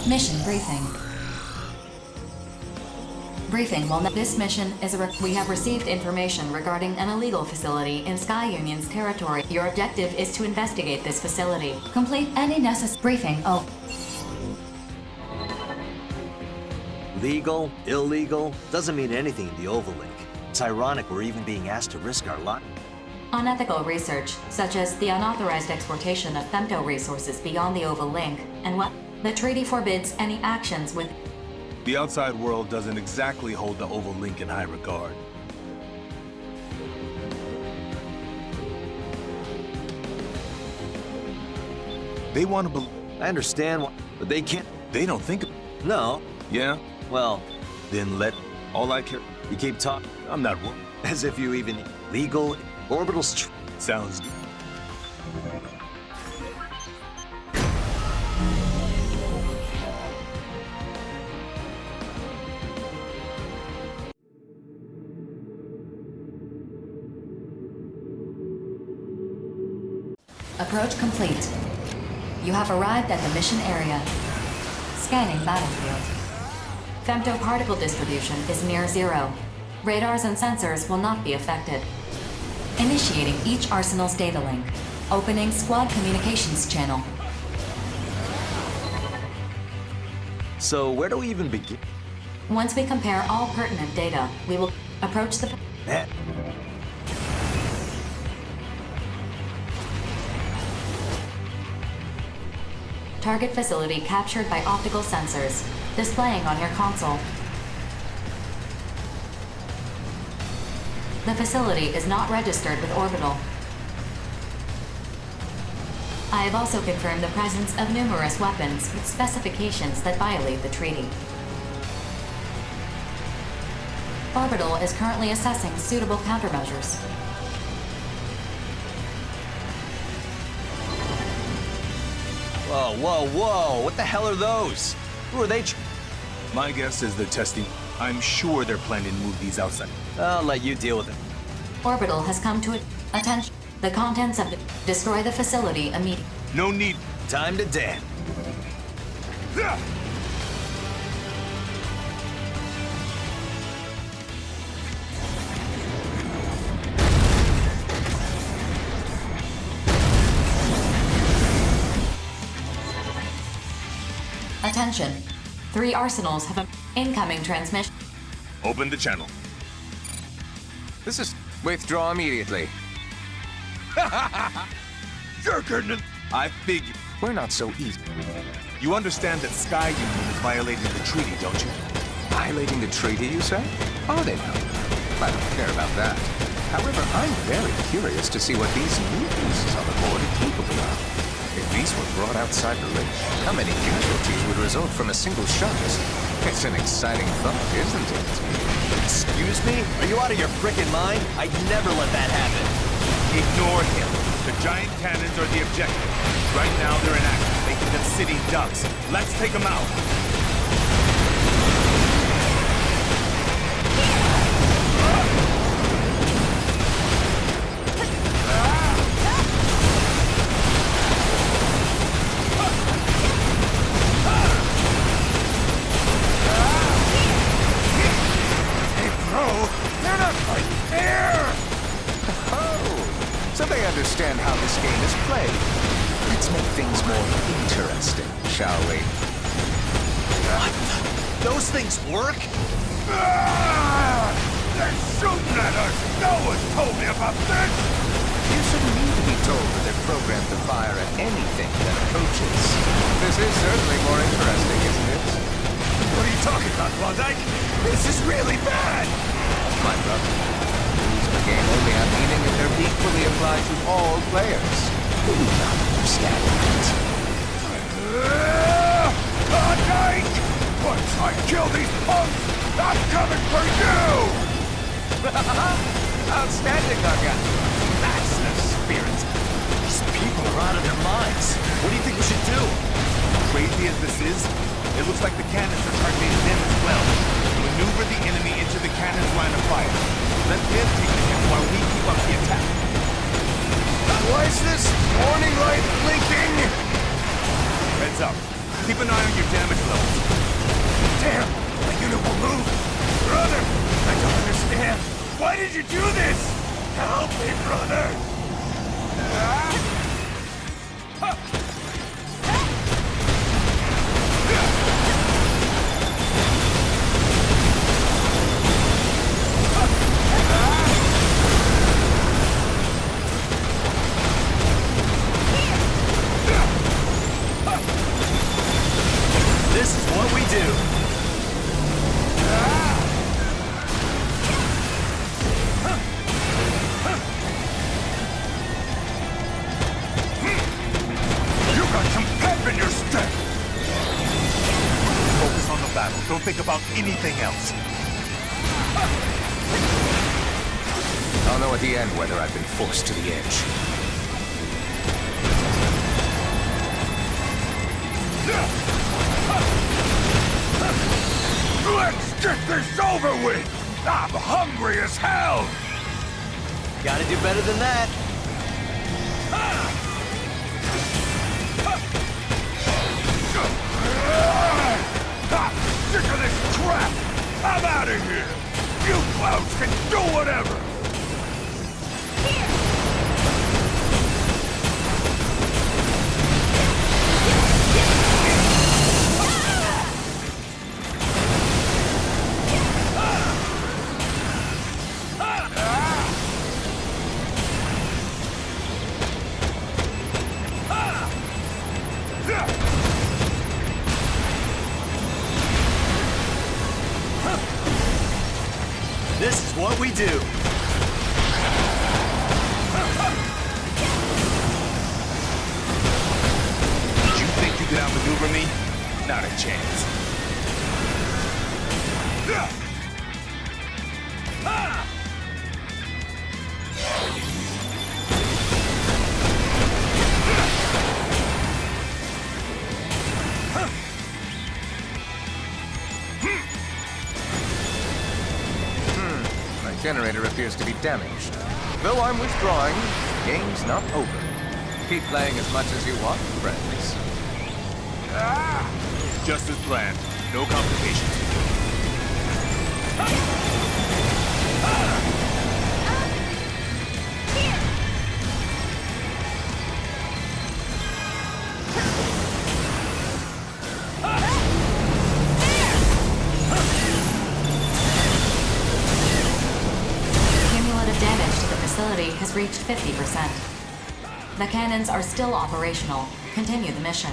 Mission briefing. Briefing. Well, this mission is we have received information regarding an illegal facility in Sky Union's territory. Your objective is to investigate this facility. Complete any necessary briefing. Oh. Legal, illegal, doesn't mean anything in the Overlink. It's ironic we're even being asked to risk our life. Unethical research, such as the unauthorized exportation of femto resources beyond the Overlink, and what the treaty forbids any actions with. The outside world doesn't exactly hold the Overlink in high regard. They want to believe. I understand, but they can't. They don't think. No. Yeah? Well, Then let. All I care. you keep talking I'm not. as if you even legal orbitals. Sounds good. Approach complete. You have arrived at the mission area. Scanning battlefield. Femtoparticle distribution is near zero. Radars and sensors will not be affected. Initiating each arsenal's data link. Opening squad communications channel. So where do we even begin? Once we compare all pertinent data, we will approach the... Man, Target facility captured by optical sensors, displaying on your console. The facility is not registered with Orbital. I have also confirmed the presence of numerous weapons with specifications that violate the treaty. Orbital is currently assessing suitable countermeasures. whoa, whoa, whoa! What the hell are those? Who are they? My guess is they're testing. I'm sure they're planning to move these outside. I'll let you deal with it. Orbital has come to attention. The contents of destroy the facility immediately. No need. Time to dance. Attention. 3 arsenals have an incoming transmission. Open the channel. This is... Withdraw immediately. Sure, Gurdon. I figured. We're not so easy. You understand that Sky Union is violating the treaty, don't you? Violating the treaty, you say? Oh, they know. I don't care about that. However, I'm very curious to see what these new pieces on the board are capable of. If these were brought outside the ring, how many casualties would result from a single shot? It's an exciting thought, isn't it? Excuse me? Are you out of your frickin' mind? I'd never let that happen. Ignore him. The giant cannons are the objective. Right now, they're in action, making them sitting ducks. Let's take them out. So they understand how this game is played. Let's make things more interesting, shall we? What? Those things work? They're shooting at us! No one told me about this! You shouldn't need to be told that they're programmed to fire at anything that approaches. This is certainly more interesting, isn't it? What are you talking about, Klondike? This is really bad! My brother, rules of the game only have meaning if they're equally applied to all players. Do you not understand that? Klondike! Once I kill these punks, I'm coming for you! Outstanding, Naga. That's the spirit. These people are out of their minds. What do you think we should do? Crazy as this is, it looks like the cannons are targeting them as well. Maneuver the enemy into the cannon's line of fire. Let them take the hit while we keep up the attack. Why is this warning light blinking? Heads up. Keep an eye on your damage levels. Damn! My unit will move! Brother! I don't understand! Why did you do this? Help me, brother! This is what we do. You got some pep in your step! Focus on the battle. Don't think about anything else. I'll know at the end whether I've been forced to the edge. Let's get this over with! I'm hungry as hell! Gotta do better than that. I'm sick of this crap! I'm out of here! You clowns can do whatever! This is what we do. Did you think you could outmaneuver me? Not a chance. Generator appears to be damaged. Though I'm withdrawing, the game's not over. Keep playing as much as you want, friends. Just as planned. No complications. Has reached 50%. The cannons are still operational. Continue the mission.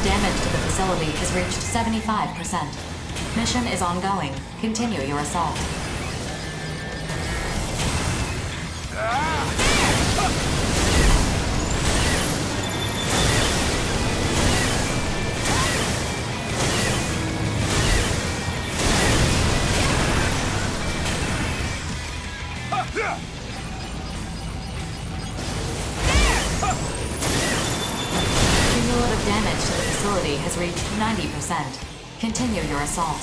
Damage to the facility has reached 75%. Mission is ongoing. Continue your assault. Cumulative damage to the facility has reached 90%. Continue your assault.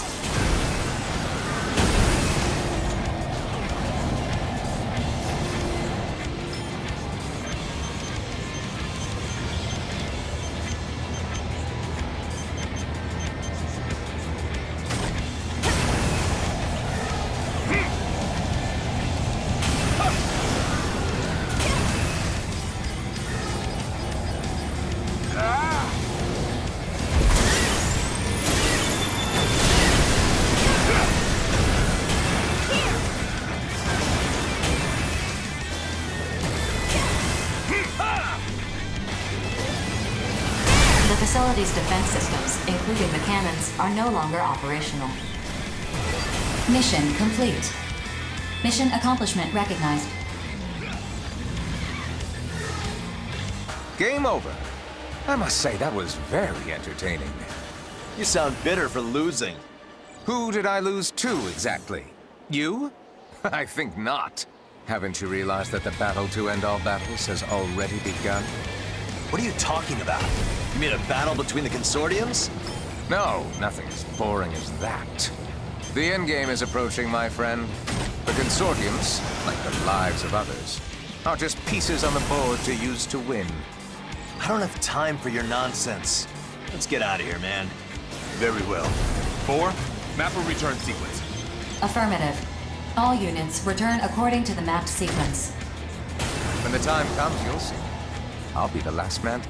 The facility's defense systems, including the cannons, are no longer operational. Mission complete. Mission accomplishment recognized. Game over. I must say, that was very entertaining. You sound bitter for losing. Who did I lose to, exactly? You? I think not. Haven't you realized that the battle to end all battles has already begun? What are you talking about? You mean a battle between the consortiums? No, nothing as boring as that. The endgame is approaching, my friend. The consortiums, like the lives of others, are just pieces on the board to use to win. I don't have time for your nonsense. Let's get out of here, man. Very well. 4, map a return sequence. Affirmative. All units return according to the mapped sequence. When the time comes, you'll see. I'll be the last man.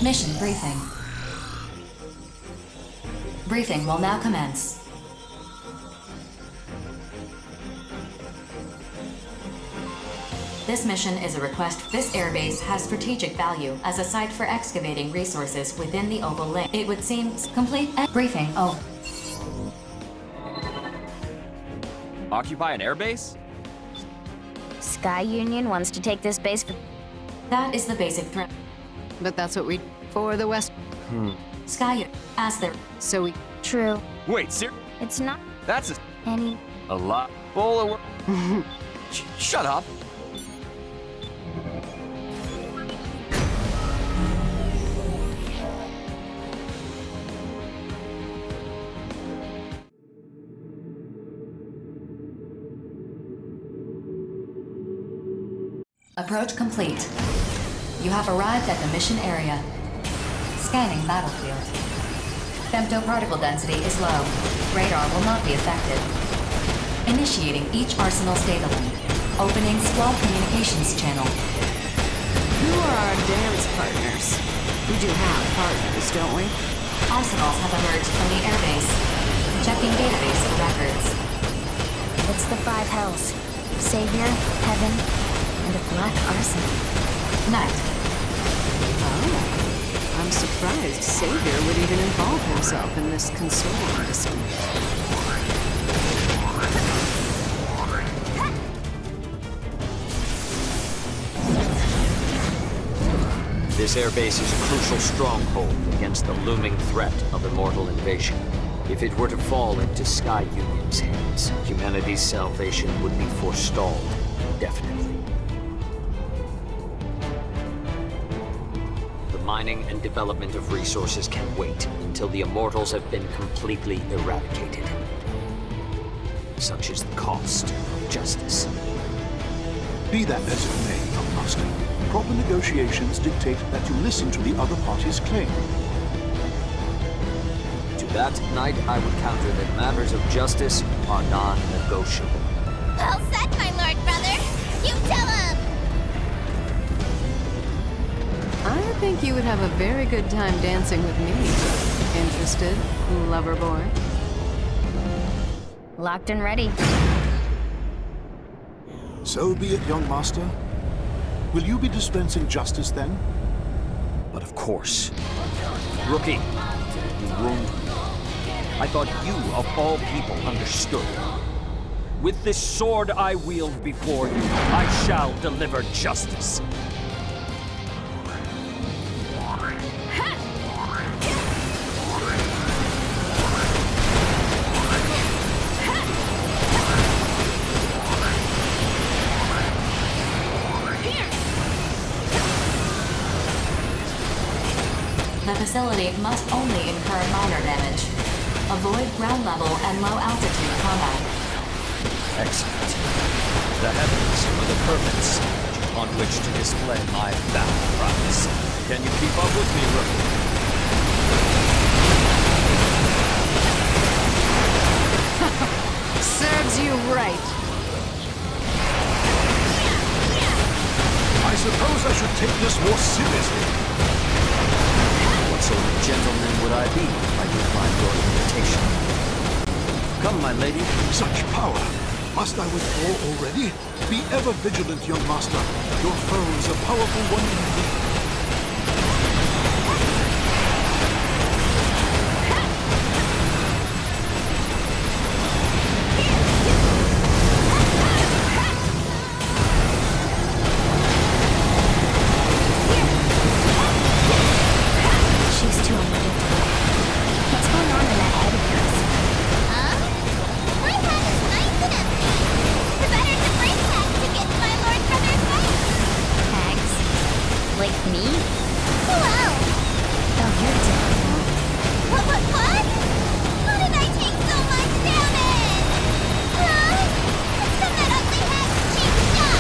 Mission briefing. Briefing will now commence. This mission is a request. This airbase has strategic value as a site for excavating resources within the Oval Lake. It would seem complete. Briefing. Oh. Occupy an airbase? Sky Union wants to take this base for... That is the basic threat. But that's what we... for the West. Sky, as their... So we... True. Wait, It's not that's any... a lot full of work. Shut up. Approach complete. You have arrived at the mission area. Scanning battlefield. Femtoparticle density is low. Radar will not be affected. Initiating each Arsenal's data link. Opening squad communications channel. Who are our dance partners? We do have partners, don't we? Arsenals have emerged from the airbase. Checking database for records. It's the five hells. Savior, Heaven, and a Black Arsenal. Night. Oh. I'm surprised Savior would even involve himself in this consortium dispute. This airbase is a crucial stronghold against the looming threat of immortal invasion. If it were to fall into Sky Union's hands, humanity's salvation would be forestalled indefinitely. The mining and development of resources can wait until the immortals have been completely eradicated. Such is the cost of justice. Be that as it may, young master, proper negotiations dictate that you listen to the other party's claim. To that, Knight, I would counter that matters of justice are non-negotiable. Well said, my lord brother. You tell him! I think you would have a very good time dancing with me. Interested, lover boy? Locked and ready. So be it, young master. Will you be dispensing justice then? But of course. Rookie, you wound me. I thought you, of all people, understood. With this sword I wield before you, I shall deliver justice. The facility must only incur minor damage. Avoid ground level and low altitude combat. Excellent. The heavens are the perfect stage on which to display my battle prowess. Can you keep up with me, Rookie? Serves you right. I suppose I should take this more seriously. What sort of gentleman would I be if I declined your invitation? Come, my lady. Such power! Must I withdraw already? Be ever vigilant, young master. Your foe is a powerful one indeed. She's too unpredictable. What's going on in that head of yours? Huh? My head is nice and empty. The better to break that to get to my lord brother's way. Hags? Like me? Who else? Oh, you're different. What? How did I take so much damage? Huh? It's from that ugly hag's cheap shot.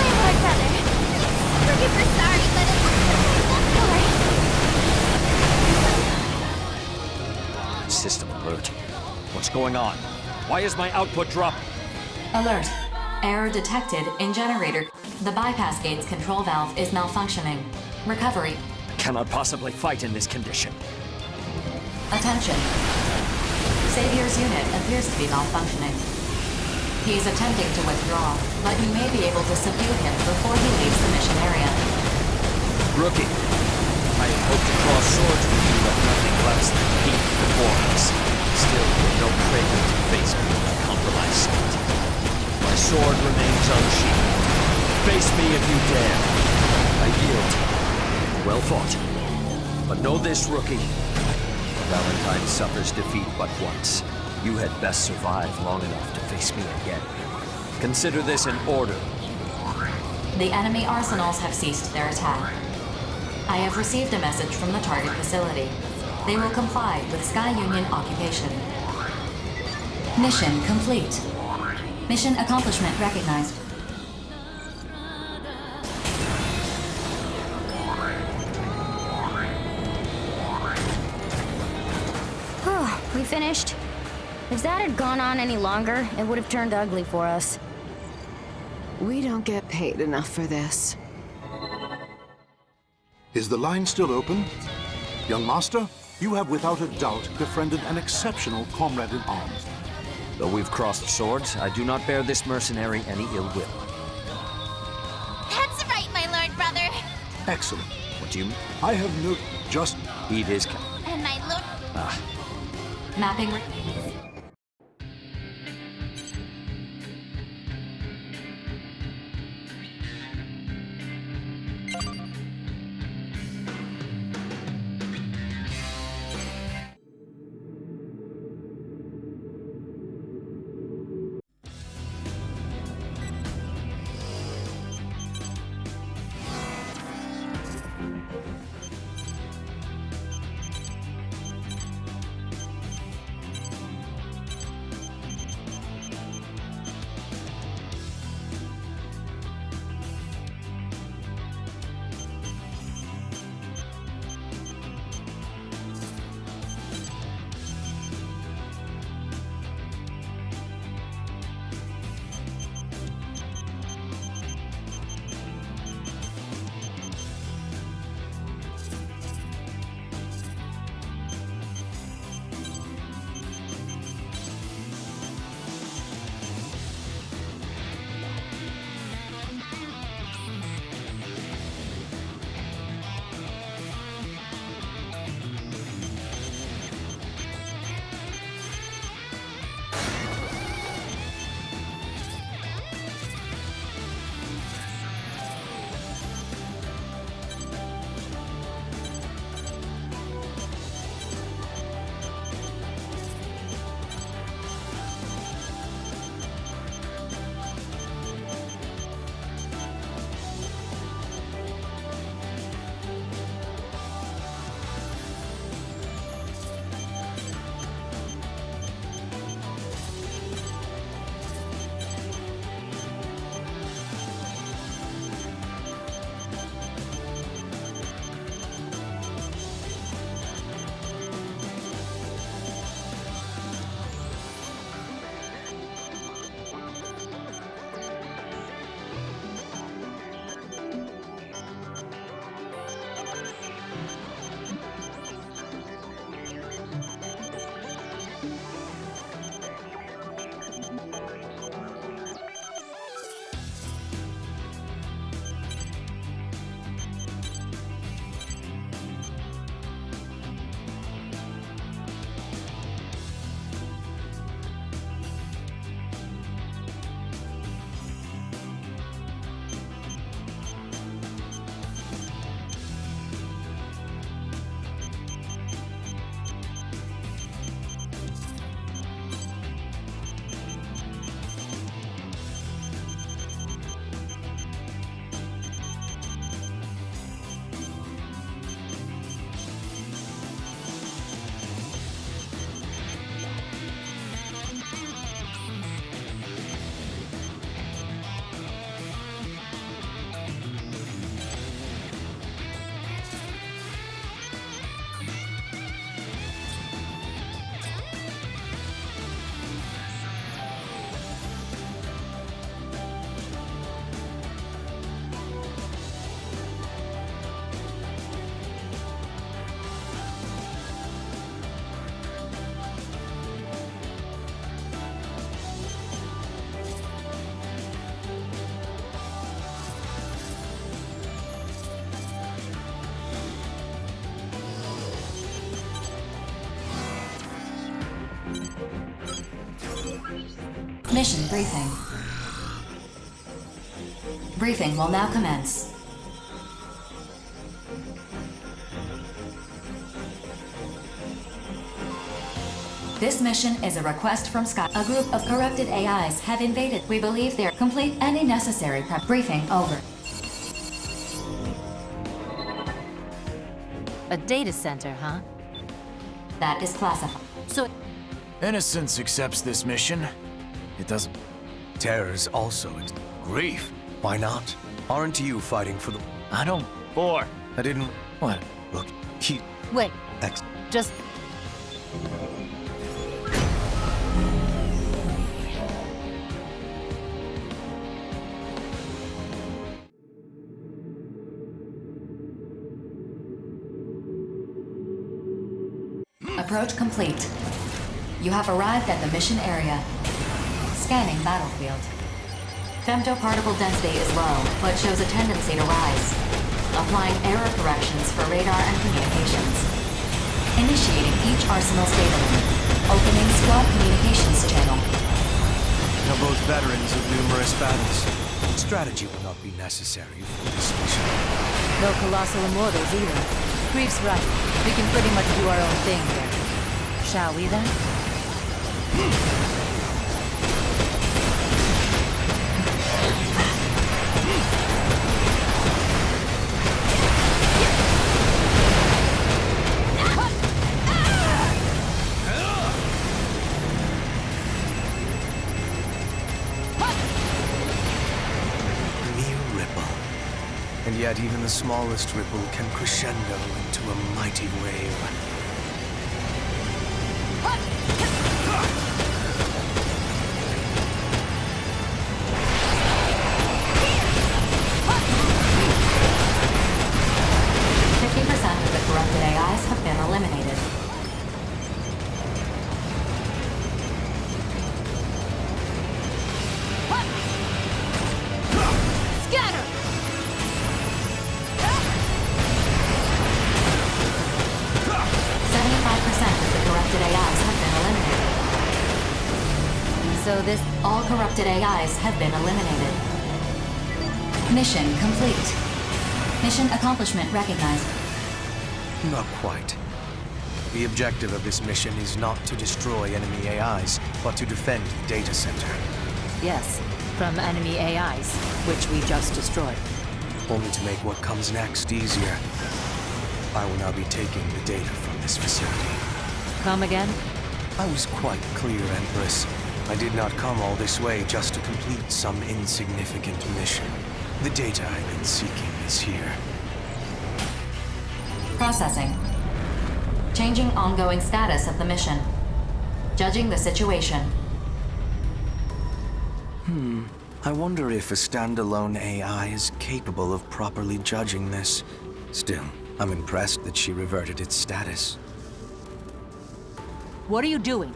My lord brother, I'm super sorry, but it's alright. System alert. What's going on? Why is my output dropping? Alert. Error detected in generator. The bypass gate's control valve is malfunctioning. Recovery. I cannot possibly fight in this condition. Attention. Savior's unit appears to be malfunctioning. He is attempting to withdraw, but you may be able to subdue him before he leaves the mission area. Rookie, I had hoped to cross swords with you at nothing less than peak performance. Still, with no craving to face me in a compromised state. My sword remains unsheathed. Face me if you dare. I yield. Well fought. But know this, Rookie. Valentine suffers defeat but once. You had best survive long enough to face me again. Consider this an order. The enemy arsenals have ceased their attack. I have received a message from the target facility. They will comply with Sky Union occupation. Mission complete. Mission accomplishment recognized. We finished. If that had gone on any longer, it would have turned ugly for us. We don't get paid enough for this. Is the line still open? Young master, you have without a doubt befriended an exceptional comrade in arms. Though we've crossed swords, I do not bear this mercenary any ill will. That's right, my lord brother. Excellent. What do you mean? I have no... just... Heed his And my lord... Mapping. Mission briefing. Briefing will now commence. This mission is a request from Sky. A group of corrupted AIs have invaded. We believe they're complete any necessary prep. Briefing over. A data center, huh? That is classified. So... Innocence accepts this mission. It doesn't. Terrors also. Grief. Why not? Aren't you fighting for the... I don't. Four. I didn't... What? Look, he... Wait. Just... Approach complete. You have arrived at the mission area. Scanning battlefield. Femtoparticle density is low, but shows a tendency to rise. Applying error corrections for radar and communications. Initiating each arsenal's data link. Opening squad communications channel. You're both veterans of numerous battles. Strategy will not be necessary for this mission. No colossal immortals either. Grief's right. We can pretty much do our own thing here. Shall we then? 'Mere ripple. And yet even the smallest ripple can crescendo into a mighty wave. All corrupted AIs have been eliminated. Mission complete. Mission accomplishment recognized. Not quite. The objective of this mission is not to destroy enemy AIs, but to defend the data center. Yes, from enemy AIs, which we just destroyed. Only to make what comes next easier. I will now be taking the data from this facility. Come again? I was quite clear, Empress. I did not come all this way just to complete some insignificant mission. The data I've been seeking is here. Processing. Changing ongoing status of the mission. Judging the situation. I wonder if a standalone AI is capable of properly judging this. Still, I'm impressed that she reverted its status. What are you doing?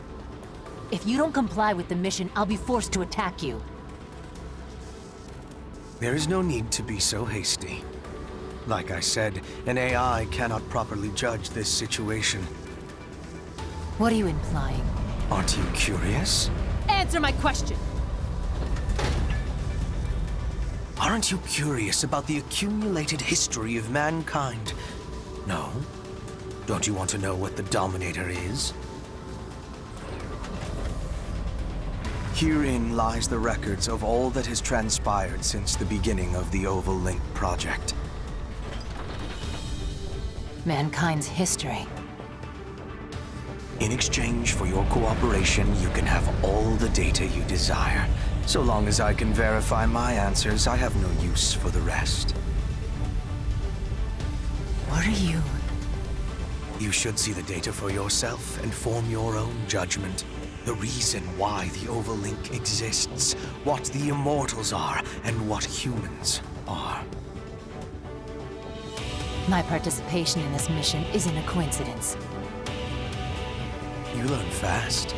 If you don't comply with the mission, I'll be forced to attack you. There is no need to be so hasty. Like I said, an AI cannot properly judge this situation. What are you implying? Aren't you curious? Answer my question! Aren't you curious about the accumulated history of mankind? No? Don't you want to know what the Dominator is? Herein lies the records of all that has transpired since the beginning of the Oval Link project. Mankind's history. In exchange for your cooperation, you can have all the data you desire. So long as I can verify my answers, I have no use for the rest. What are you? You should see the data for yourself and form your own judgment. The reason why the Oval Link exists, what the Immortals are, and what humans are. My participation in this mission isn't a coincidence. You learn fast.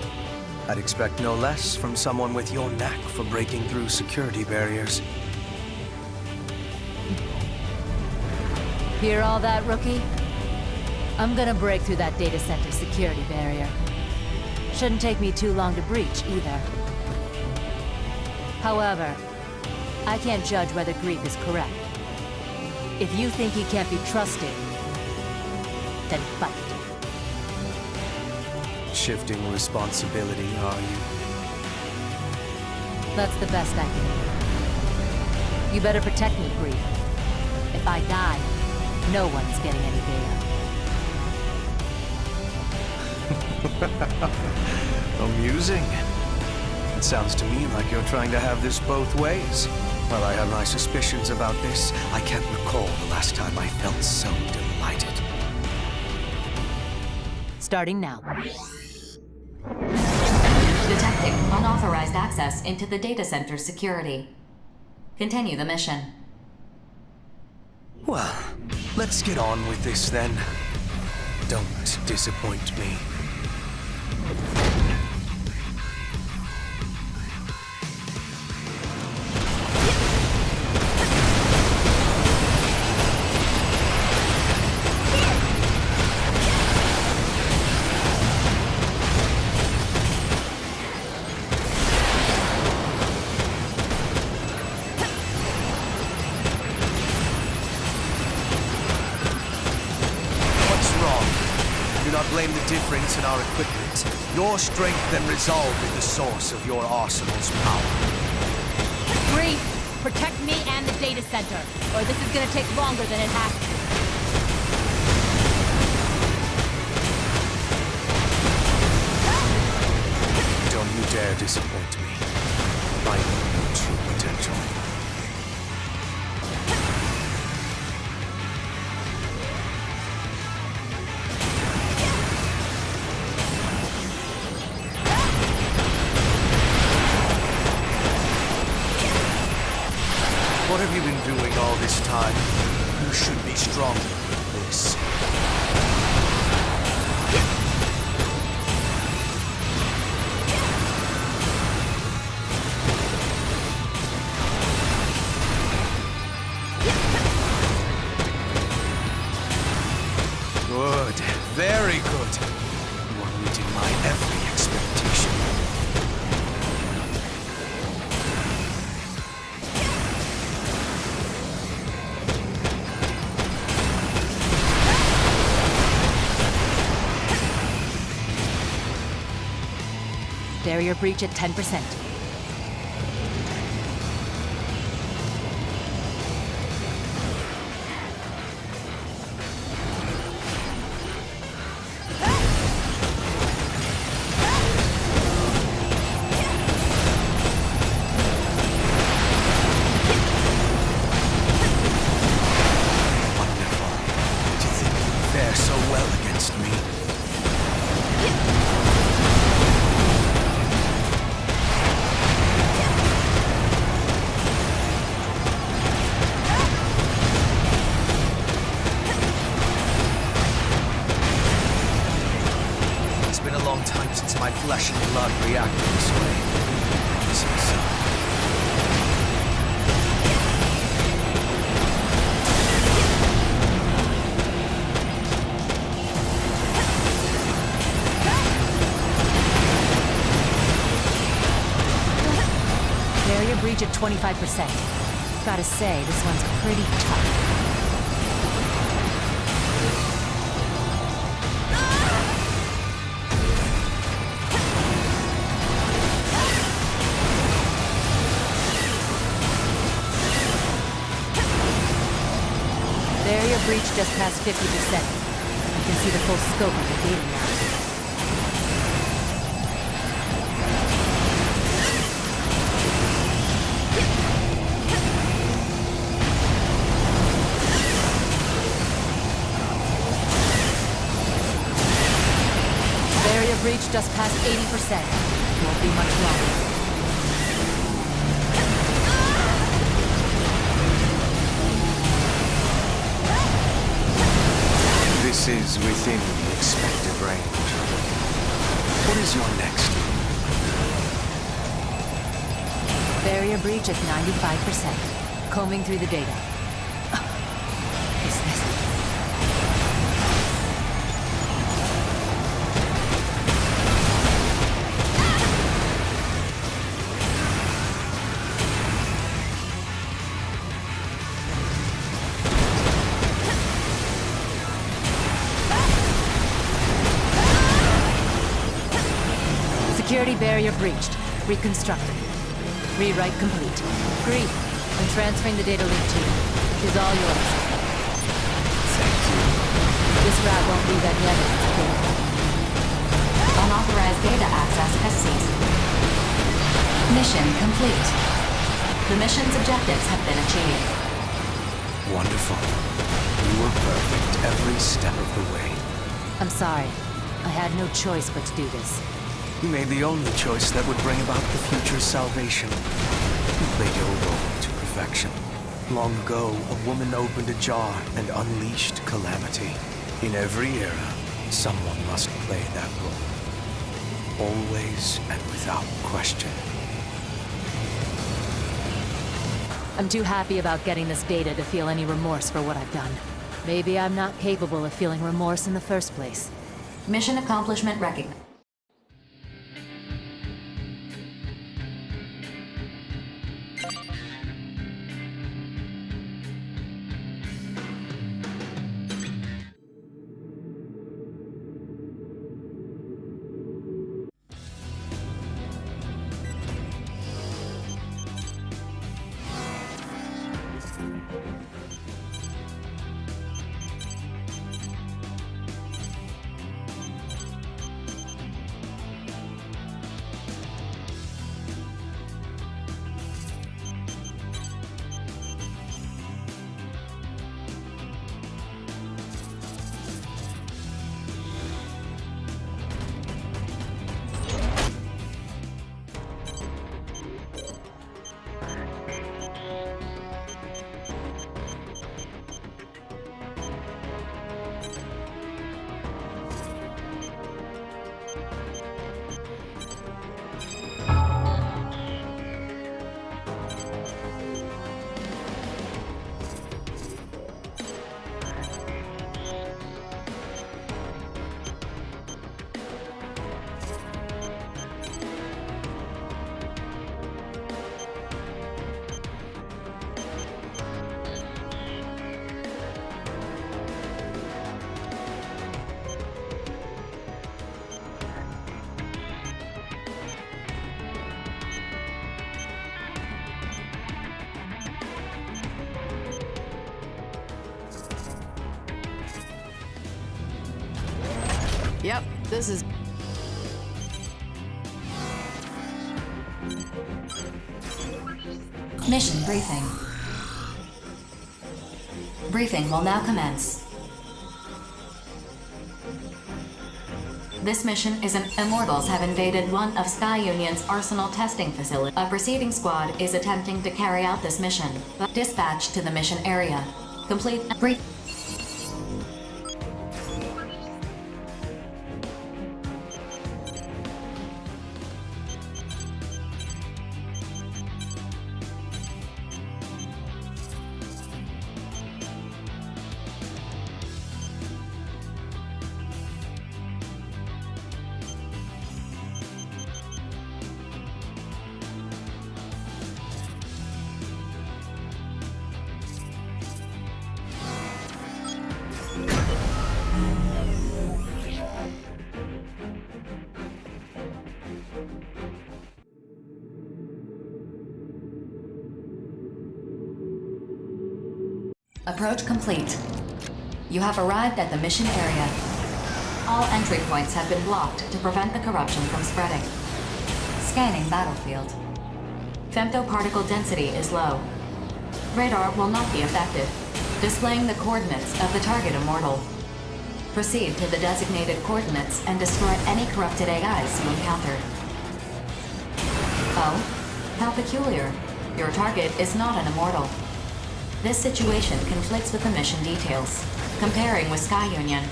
I'd expect no less from someone with your knack for breaking through security barriers. Hear all that, rookie? I'm gonna break through that data center security barrier. Shouldn't take me too long to breach, either. However, I can't judge whether Grief is correct. If you think he can't be trusted, then fight. Shifting responsibility, are you? That's the best I can do. You better protect me, Grief. If I die, no one's getting any data. Amusing. It sounds to me like you're trying to have this both ways. While I have my suspicions about this, I can't recall the last time I felt so delighted. Starting now. Detecting unauthorized access into the data center's security. Continue the mission. Well, let's get on with this then. Don't disappoint me. Blame the difference in our equipment. Your strength and resolve is the source of your arsenal's power. Grief, protect me and the data center, or this is gonna take longer than it has to. Don't you dare disappoint me. I know your true potential. What have you been doing all this time? You should be stronger than this. Good. Very good. You are meeting my every expectation. Barrier breach at 10%. Wonderful. To think you fare so well against me. Time since my flesh and blood reacted this way. Barrier breach at 25%. Gotta say, this one's pretty tough. Barrier breach just past 50%. You can see the full scope of the data now. Barrier breach just past 80%. Won't be much longer. This is within the expected range. What is your next move? Barrier breach at 95%. Combing through the data. Is this... Security barrier breached. Reconstructed. Rewrite complete. Grief. I'm transferring the data link to you. It is all yours. Thank you. This route won't leave any evidence again. Unauthorized data access has ceased. Mission complete. The mission's objectives have been achieved. Wonderful. You were perfect every step of the way. I'm sorry. I had no choice but to do this. You made the only choice that would bring about the future's salvation. You played your role to perfection. Long ago, a woman opened a jar and unleashed calamity. In every era, someone must play that role. Always and without question. I'm too happy about getting this data to feel any remorse for what I've done. Maybe I'm not capable of feeling remorse in the first place. Mission accomplishment recognized. Yep, this is... Mission briefing. Briefing will now commence. This mission is Immortals have invaded one of Sky Union's arsenal testing facilities. A preceding squad is attempting to carry out this mission. Dispatch to the mission area. Complete brief. Approach complete. You have arrived at the mission area. All entry points have been blocked to prevent the corruption from spreading. Scanning battlefield. Femtoparticle density is low. Radar will not be affected, displaying the coordinates of the target immortal. Proceed to the designated coordinates and destroy any corrupted AIs you encounter. Oh? How peculiar. Your target is not an immortal. This situation conflicts with the mission details. Comparing with Sky Union.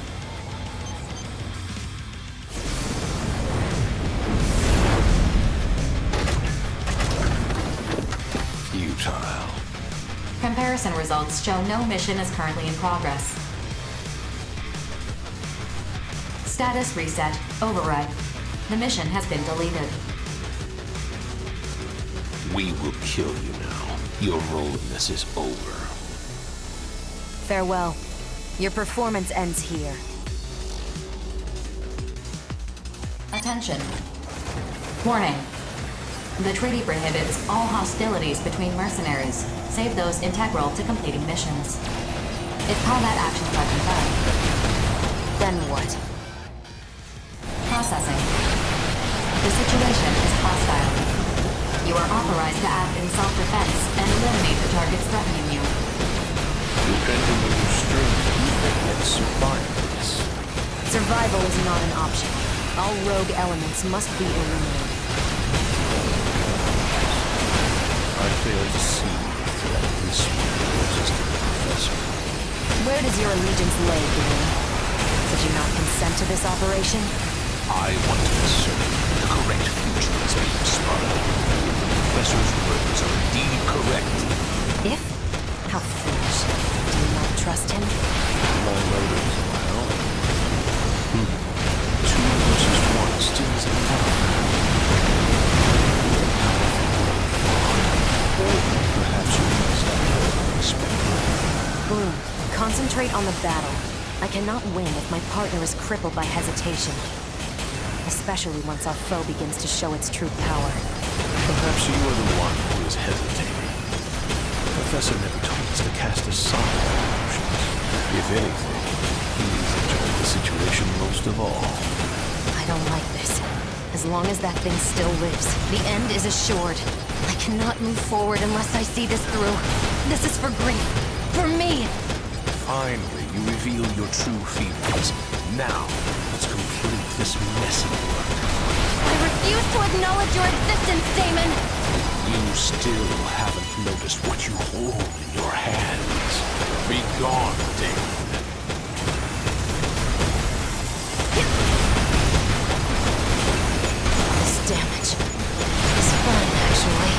Futile. Comparison results show no mission is currently in progress. Status reset. Override. The mission has been deleted. We will kill you now. Your role in this is over. Farewell. Your performance ends here. Attention. Warning. The treaty prohibits all hostilities between mercenaries, save those integral to completing missions. If combat actions are confirmed. Then what? Processing. The situation is hostile. You are authorized to act in self-defense and eliminate the targets threatening you. Depending on your strength, you may yet survive this. Survival is not an option. All rogue elements must be eliminated. I fail to see the threat this one poses to the Professor. Where does your allegiance lay, Daemon? Did you not consent to this operation? I want to be certain the correct future is being spun. The Professor's words are indeed correct. If? How foolish. Do you not trust him? My motives, well... 2 versus 1 still is enough. Or perhaps you must have expected. Bloom, concentrate on the battle. I cannot win if my partner is crippled by hesitation. Especially once our foe begins to show its true power. Perhaps you are the one who is hesitating. The Professor never told us to cast aside our emotions. If anything, he's enjoyed the situation most of all. I don't like this. As long as that thing still lives, the end is assured. I cannot move forward unless I see this through. This is for grief. For me! Finally, you reveal your true feelings. Now, let's complete this messy work. I refuse to acknowledge your existence, Daemon! You still haven't noticed what you hold in your hands. Be gone, Daemon. This damage is fine, actually.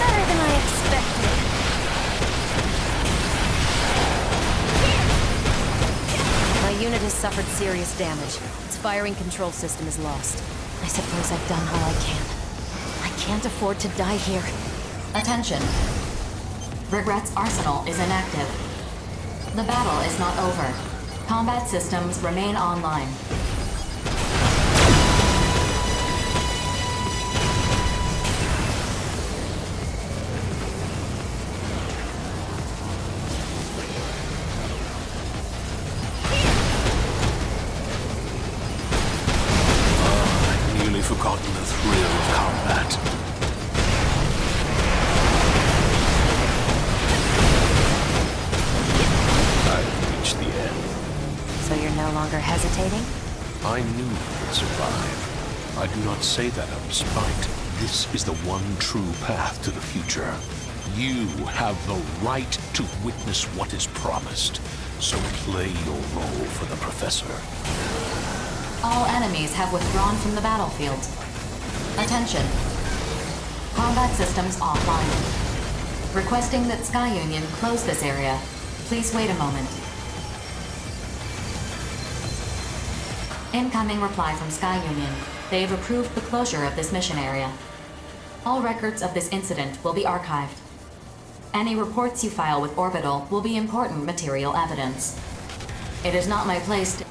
Better than I expected. My unit has suffered serious damage. Its firing control system is lost. I suppose I've done all I can. I can't afford to die here. Attention. Regret's arsenal is inactive. The battle is not over. Combat systems remain online. Forgotten the thrill of combat. I've reached the end. So you're no longer hesitating? I knew you would survive. I do not say that out of spite. This is the one true path to the future. You have the right to witness what is promised. So play your role for the Professor. All enemies have withdrawn from the battlefield. Attention. Combat systems offline. Requesting that Sky Union close this area. Please wait a moment. Incoming reply from Sky Union. They have approved the closure of this mission area. All records of this incident will be archived. Any reports you file with Orbital will be important material evidence. It is not my place to...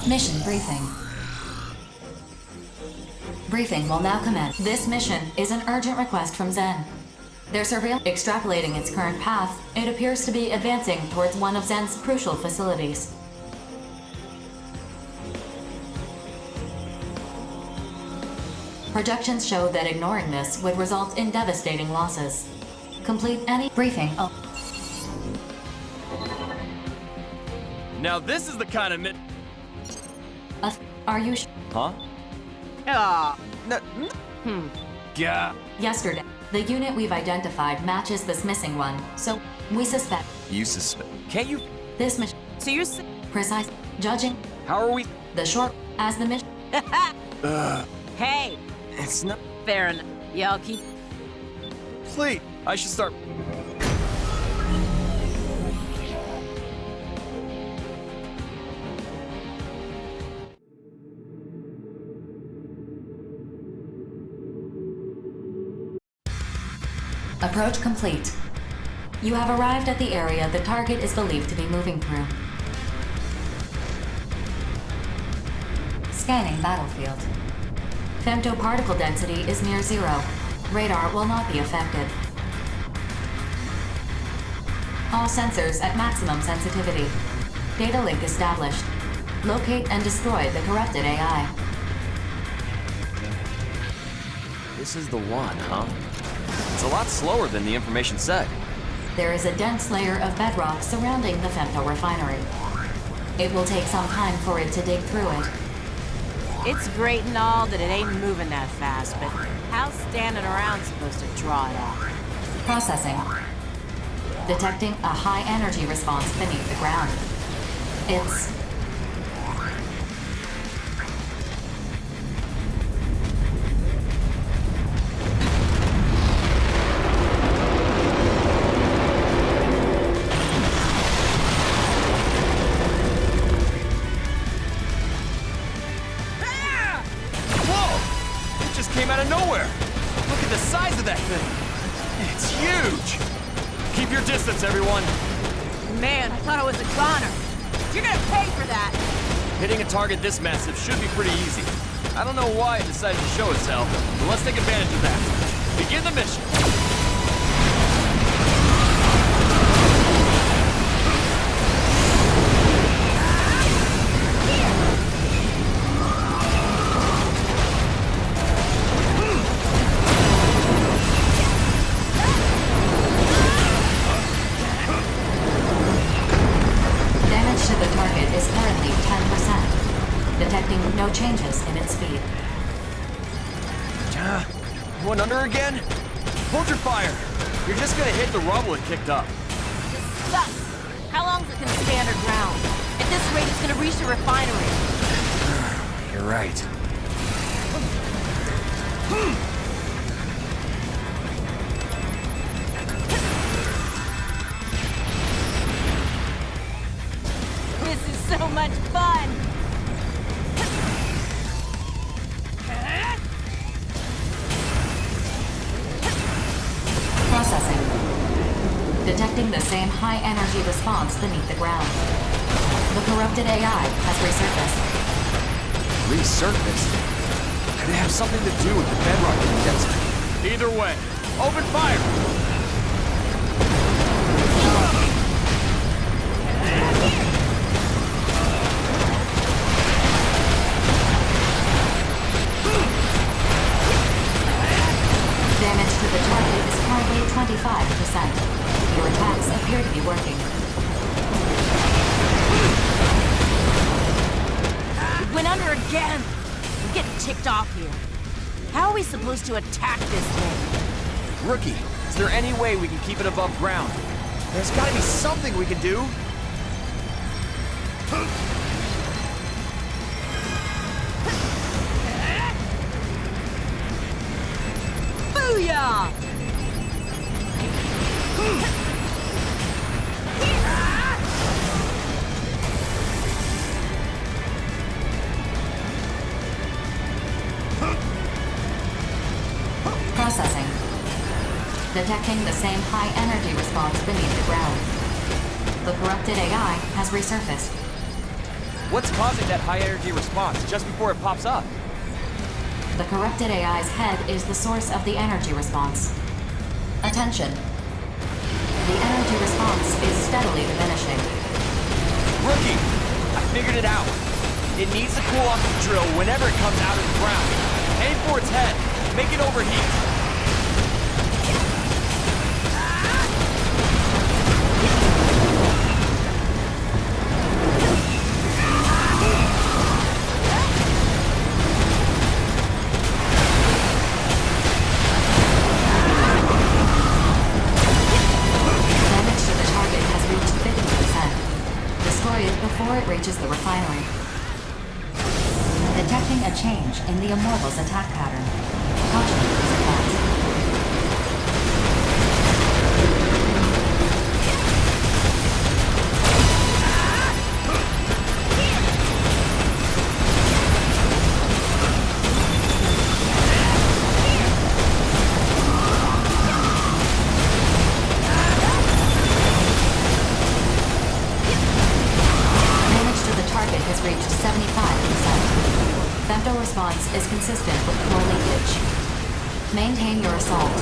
Mission briefing. Briefing will now commence. This mission is an urgent request from Zen. Their surveillance extrapolating its current path, it appears to be advancing towards one of Zen's crucial facilities. Projections show that ignoring this would result in devastating losses. Complete any briefing. Oh. Now this is the kind of Are you Huh? Yeah. Yesterday, the unit we've identified matches this missing one, so we suspect. You suspect? Can't you? This mission. So you're precise. Judging. How are we? The short as the mission. Hey! It's not Fair enough. Y'all keep... Please, I should start. Approach complete. You have arrived at the area the target is believed to be moving through. Scanning battlefield. Femtoparticle density is near zero. Radar will not be affected. All sensors at maximum sensitivity. Data link established. Locate and destroy the corrupted AI. This is the one, huh? It's a lot slower than the information said. There is a dense layer of bedrock surrounding the femto refinery. It will take some time for it to dig through it. It's great and all that it ain't moving that fast, but how's standing around supposed to draw it out? Processing. Detecting a high energy response beneath the ground. It's... Came out of nowhere! Look at the size of that thing! It's huge! Keep your distance, everyone! Man, I thought I was a goner. You're gonna pay for that! Hitting a target this massive should be pretty easy. I don't know why it decided to show itself, but let's take advantage of that. Begin the mission! No changes in its speed. Went under again? Hold your fire! You're just gonna hit the rubble it kicked up. This sucks! How long's it gonna stay underground? At this rate, it's gonna reach the refinery. You're right. This is so much fun! Processing. Detecting the same high-energy response beneath the ground. The corrupted AI has resurfaced. Resurfaced? Could it have something to do with the bedrock condenser? Either way, open fire! Damage to the target is currently 25%. Your attacks appear to be working. It went under again! I'm getting ticked off here. How are we supposed to attack this thing? Rookie, is there any way we can keep it above ground? There's gotta be something we can do! Booyah! Processing. Detecting the same high-energy response beneath the ground. The corrupted AI has resurfaced. What's causing that high energy response just before it pops up? The corrupted AI's head is the source of the energy response. Attention. The energy response is steadily diminishing. Rookie! I figured it out. It needs to cool off the drill whenever it comes out of the ground. Aim for its head. Make it overheat. Before it reaches the refinery. Detecting a change in the Immortal's attack pattern. Caution is advised. Reached 75%. Femto response is consistent with core leakage. Maintain your assault.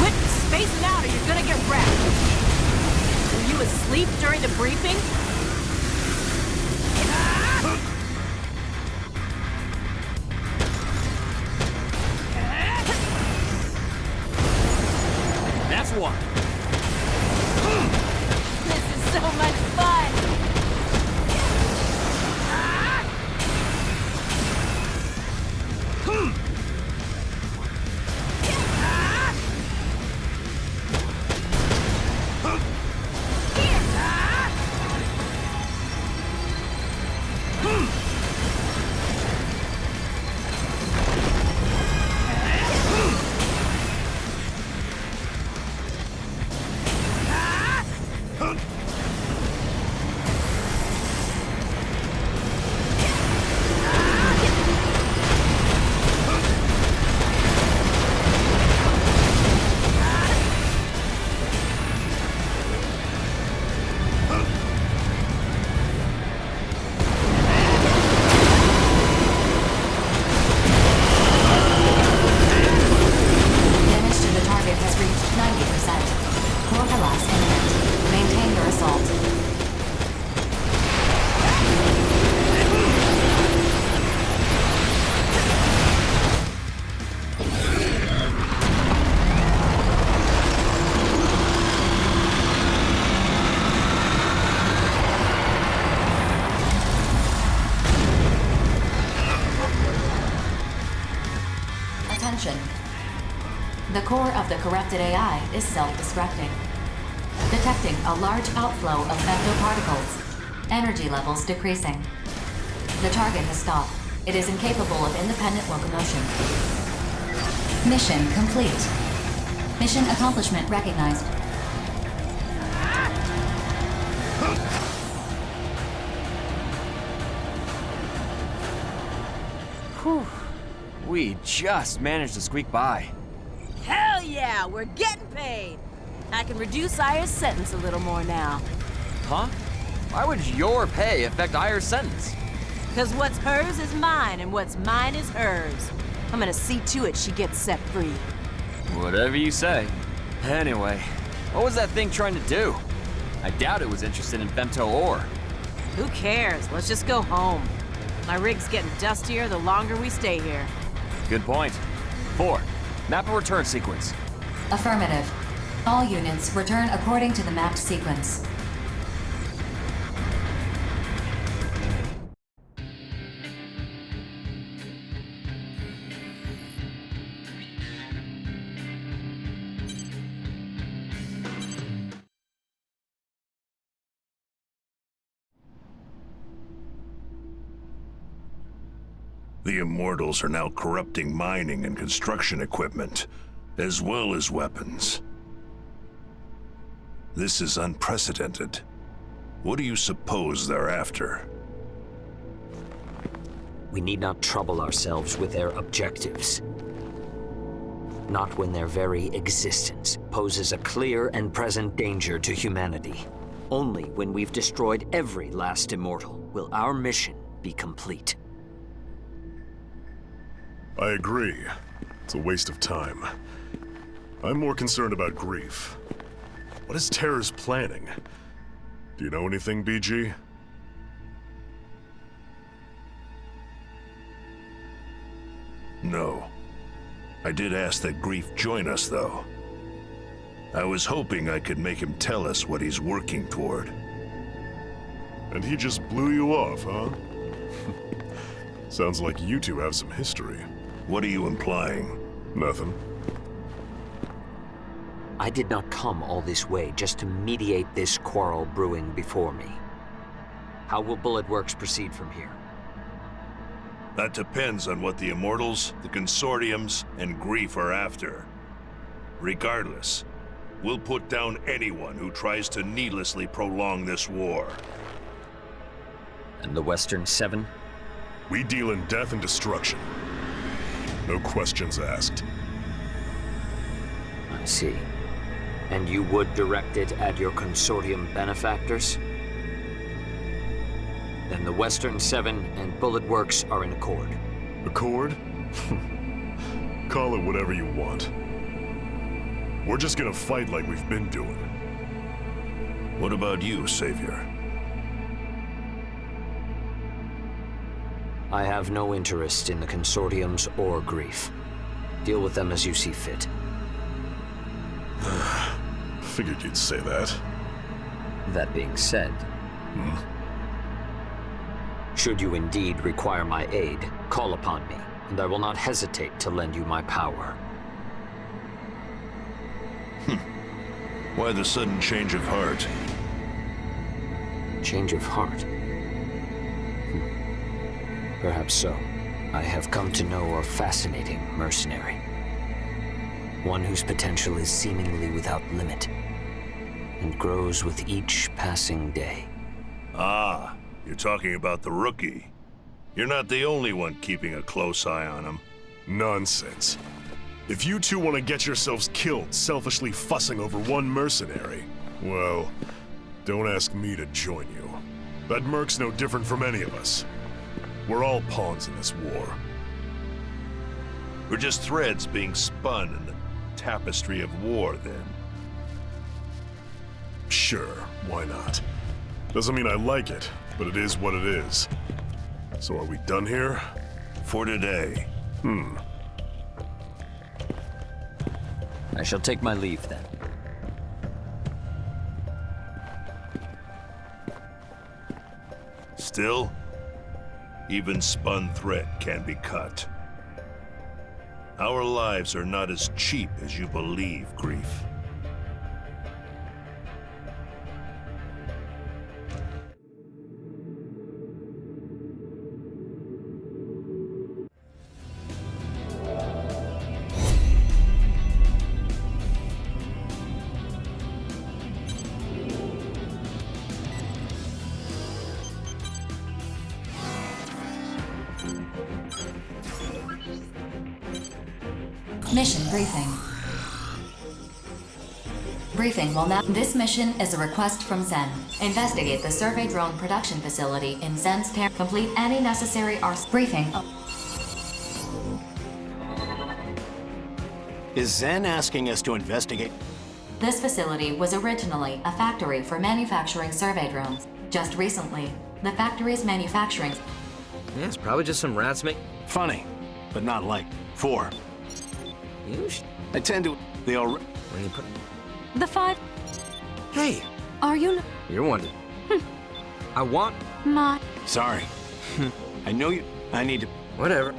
Quit spacing out or you're gonna get wrecked. Were you asleep during the briefing? That's one. This is so much fun! The core of the corrupted AI is self-destructing. Detecting a large outflow of femtoparticles. Energy levels decreasing. The target has stopped. It is incapable of independent locomotion. Mission complete. Mission accomplishment recognized. Whew. We just managed to squeak by. Hell yeah, we're getting paid. I can reduce Aya's sentence a little more now. Huh? Why would your pay affect Aya's sentence? Because what's hers is mine, and what's mine is hers. I'm gonna see to it she gets set free. Whatever you say. Anyway, what was that thing trying to do? I doubt it was interested in femto ore. Who cares? Let's just go home. My rig's getting dustier the longer we stay here. Good point. 4. Map a return sequence. Affirmative. All units return according to the mapped sequence. The Immortals are now corrupting mining and construction equipment, as well as weapons. This is unprecedented. What do you suppose they're after? We need not trouble ourselves with their objectives. Not when their very existence poses a clear and present danger to humanity. Only when we've destroyed every last immortal will our mission be complete. I agree. It's a waste of time. I'm more concerned about Grief. What is Terror's planning? Do you know anything, BG? No. I did ask that Grief join us, though. I was hoping I could make him tell us what he's working toward. And he just blew you off, huh? Sounds like you two have some history. What are you implying? Nothing. I did not come all this way just to mediate this quarrel brewing before me. How will Bullet Works proceed from here? That depends on what the Immortals, the Consortiums, and Grief are after. Regardless, we'll put down anyone who tries to needlessly prolong this war. And the Western Seven? We deal in death and destruction. No questions asked. I see. And you would direct it at your Consortium benefactors? Then the Western Seven and Bullet Works are in accord. Accord? Call it whatever you want. We're just gonna fight like we've been doing. What about you, Savior? I have no interest in the Consortiums or Grief. Deal with them as you see fit. Figured you'd say that. That being said, should you indeed require my aid, call upon me, and I will not hesitate to lend you my power. Why the sudden change of heart? Change of heart? Perhaps so. I have come to know a fascinating mercenary. One whose potential is seemingly without limit, and grows with each passing day. Ah, you're talking about the rookie. You're not the only one keeping a close eye on him. Nonsense. If you two want to get yourselves killed selfishly fussing over one mercenary, well, don't ask me to join you. That merc's no different from any of us. We're all pawns in this war. We're just threads being spun in the tapestry of war, then. Sure, why not? Doesn't mean I like it, but it is what it is. So are we done here? For today. I shall take my leave then. Still, even spun thread can be cut. Our lives are not as cheap as you believe, Grief. Mission briefing. Briefing will now. This mission is a request from Zen. Investigate the survey drone production facility in Zen's town. Complete any necessary briefing. Is Zen asking us to investigate? This facility was originally a factory for manufacturing survey drones. Just recently, the factory's manufacturing. Yeah, it's probably just some rats make. Funny, but not like. 4. I tend to. They all. When you put. The 5. Hey, Are you? you're one. I want. My. Sorry. I know you. I need to. Whatever.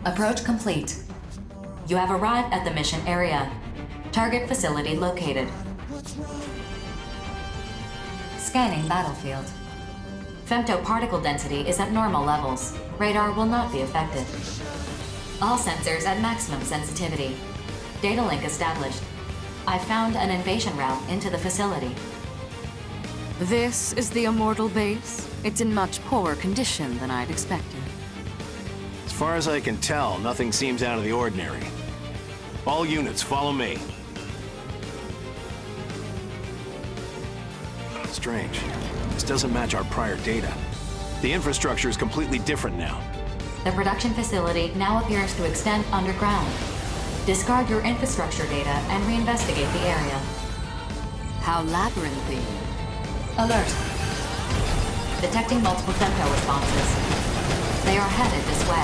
Approach complete. You have arrived at the mission area. Target facility located. Scanning battlefield. Femtoparticle density is at normal levels. Radar will not be affected. All sensors at maximum sensitivity. Data link established. I found an invasion route into the facility. This is the Immortal base? It's in much poorer condition than I'd expected. As far as I can tell, nothing seems out of the ordinary. All units, follow me. Strange. This doesn't match our prior data. The infrastructure is completely different now. The production facility now appears to extend underground. Discard your infrastructure data and reinvestigate the area. How labyrinthine. Alert. Detecting multiple femto responses. They are headed this way.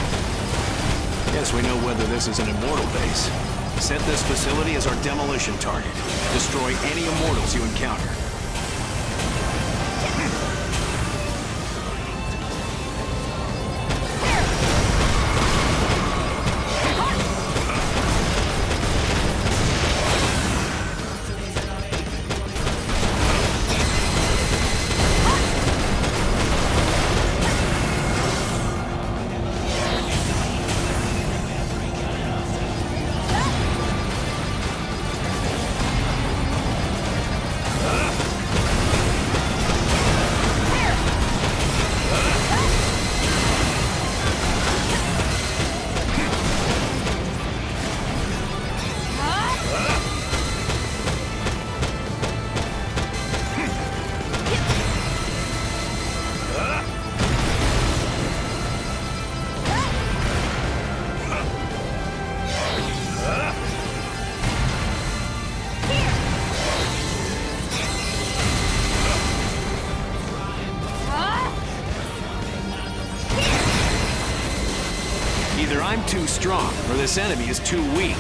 Yes, we know whether this is an Immortal base. Set this facility as our demolition target. Destroy any Immortals you encounter. Either I'm too strong, or this enemy is too weak.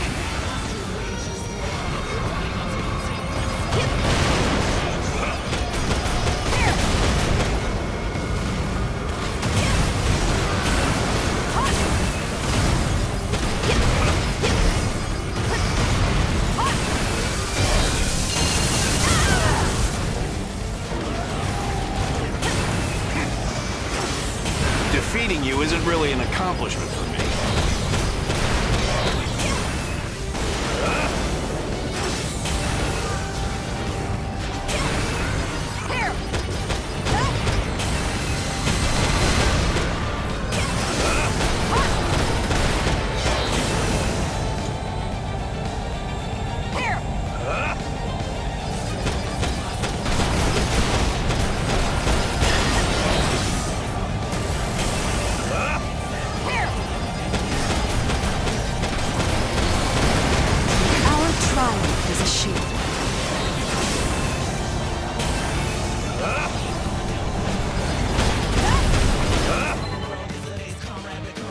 Defeating you isn't really an accomplishment for me.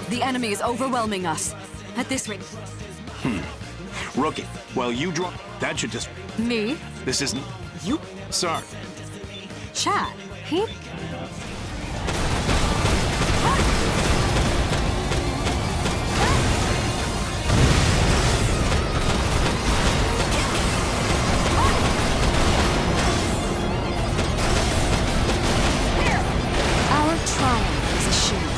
The enemy is overwhelming us. At this rate... Rookie, well, you draw... That should just... Me? This isn't... You... Sorry. Chad, he... Our triumph is assured.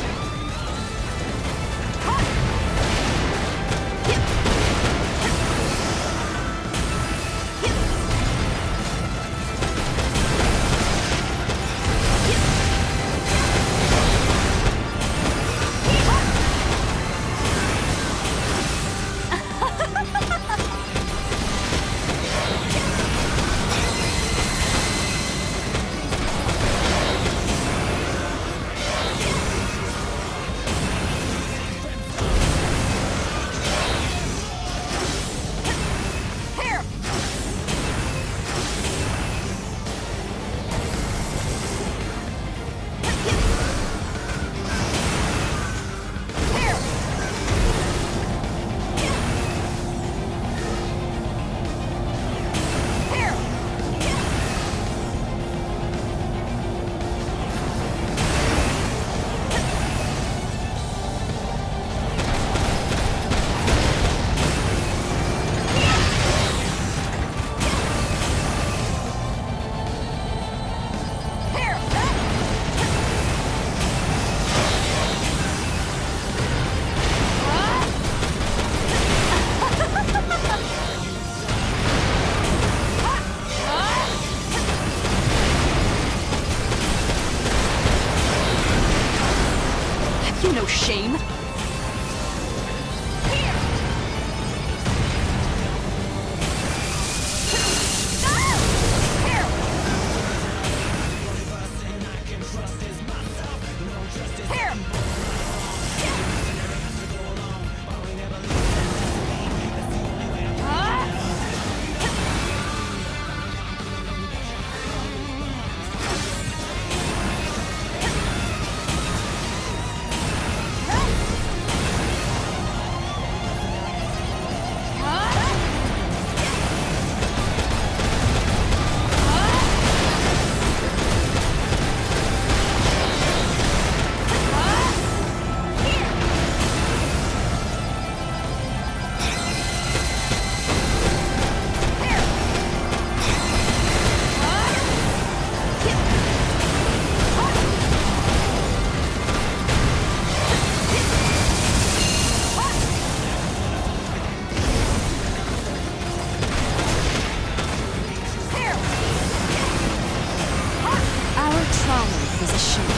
triumph is assured.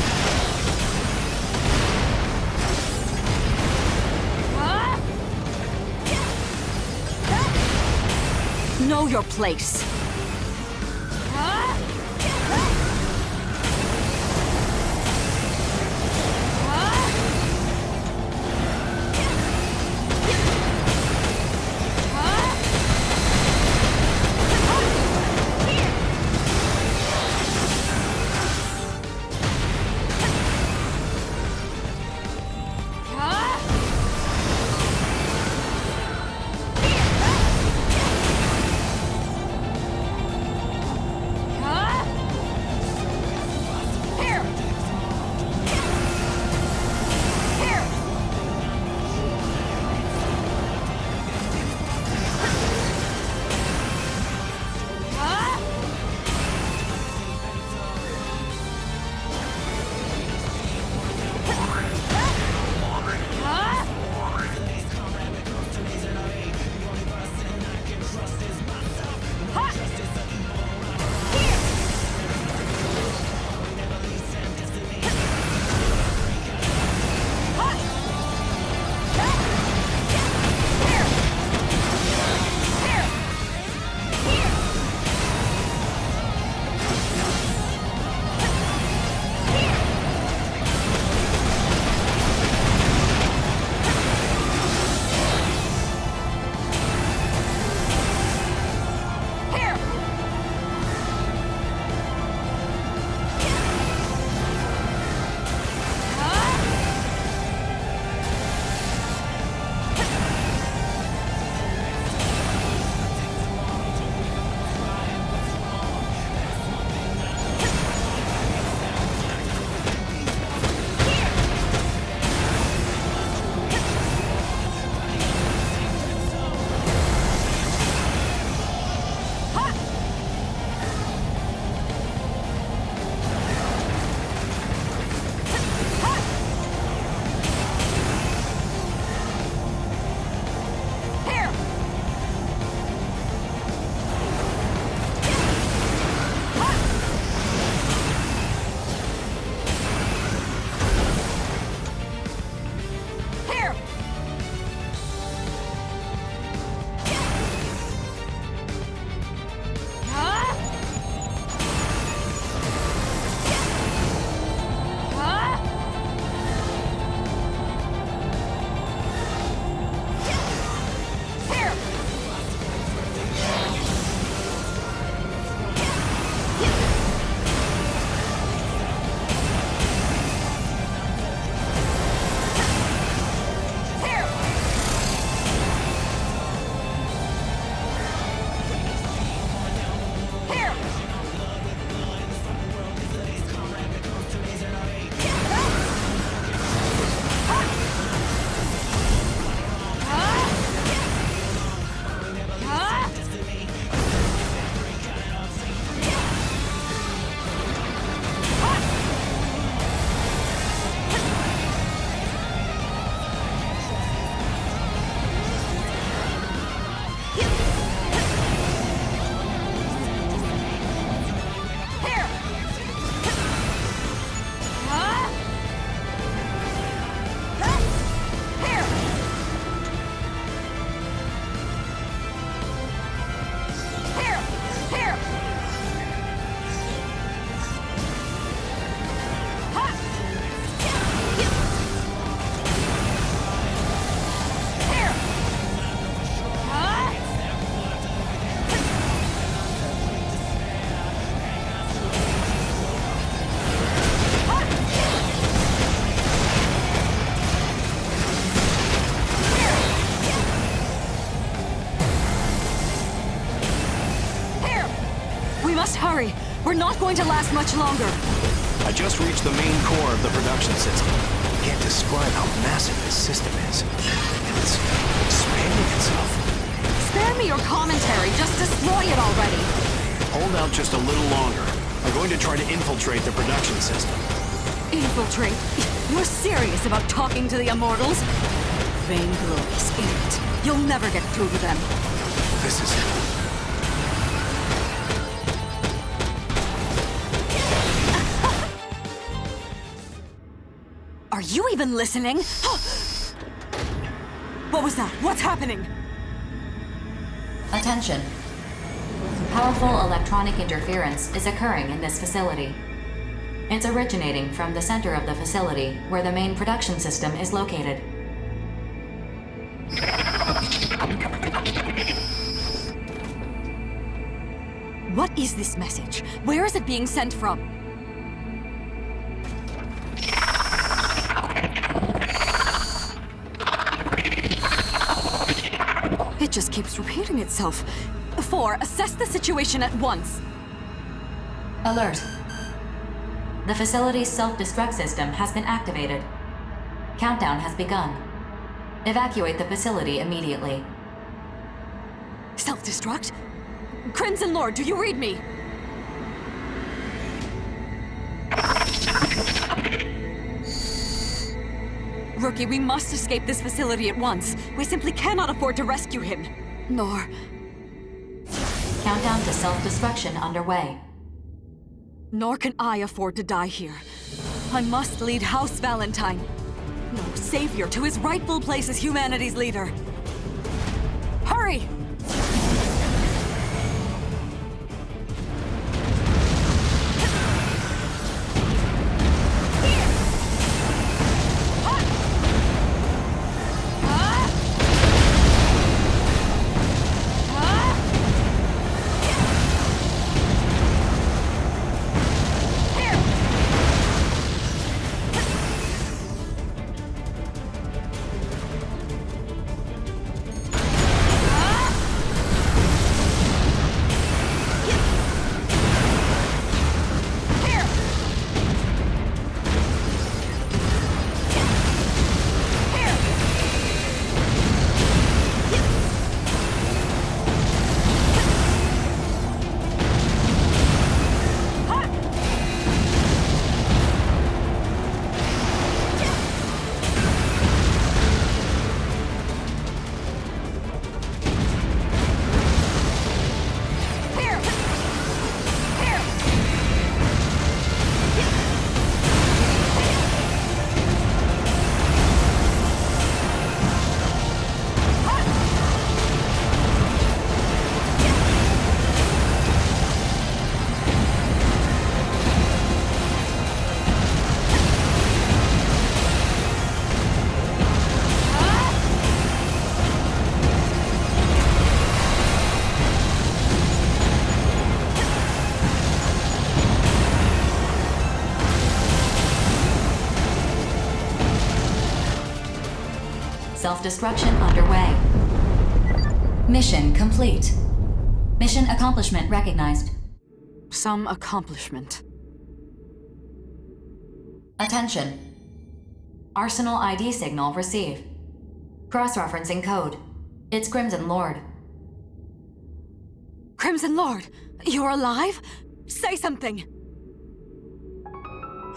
Know your place. Hurry! We're not going to last much longer! I just reached the main core of the production system. Can't describe how massive this system is. It's expanding itself. Spare me your commentary. Just destroy it already. Hold out just a little longer. I'm going to try to infiltrate the production system. Infiltrate? You're serious about talking to the Immortals? Vainglorious idiot. You'll never get through to them. This is... you even listening? What was that? What's happening? Attention. Powerful electronic interference is occurring in this facility. It's originating from the center of the facility, where the main production system is located. What is this message? Where is it being sent from? It just keeps repeating itself. 4, assess the situation at once. Alert. The facility's self-destruct system has been activated. Countdown has begun. Evacuate the facility immediately. Self-destruct? Crimson Lord, do you read me? Rookie, we must escape this facility at once. We simply cannot afford to rescue him. Nor... Countdown to self-destruction underway. Nor can I afford to die here. I must lead House Valentine, no savior, to his rightful place as humanity's leader. Hurry! Self-destruction underway. Mission complete. Mission accomplishment recognized. Some accomplishment. Attention. Arsenal ID signal received. Cross-referencing code. It's Crimson Lord. Crimson Lord, you're alive? Say something!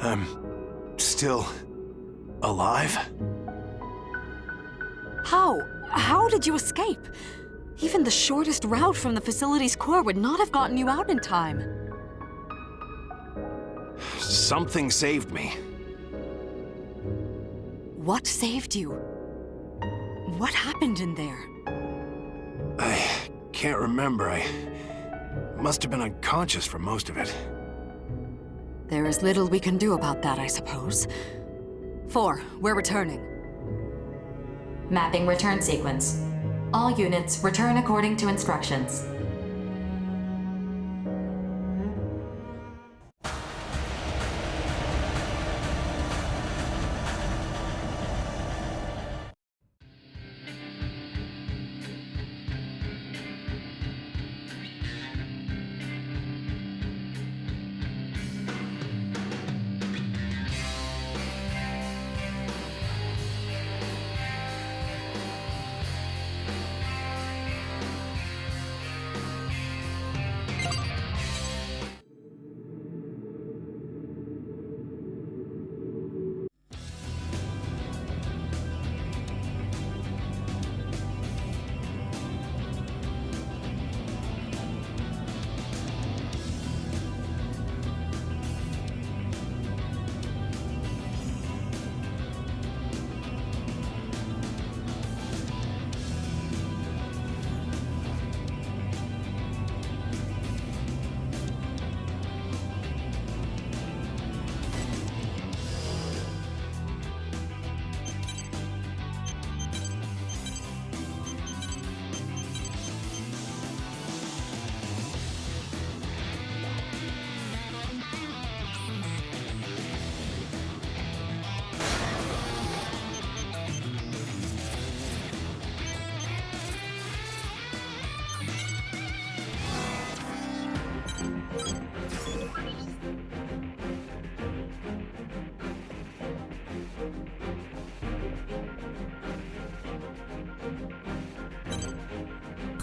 I'm still alive? How? How did you escape? Even the shortest route from the facility's core would not have gotten you out in time. Something saved me. What saved you? What happened in there? I can't remember. I must have been unconscious for most of it. There is little we can do about that, I suppose. 4, we're returning. Mapping return sequence. All units return according to instructions.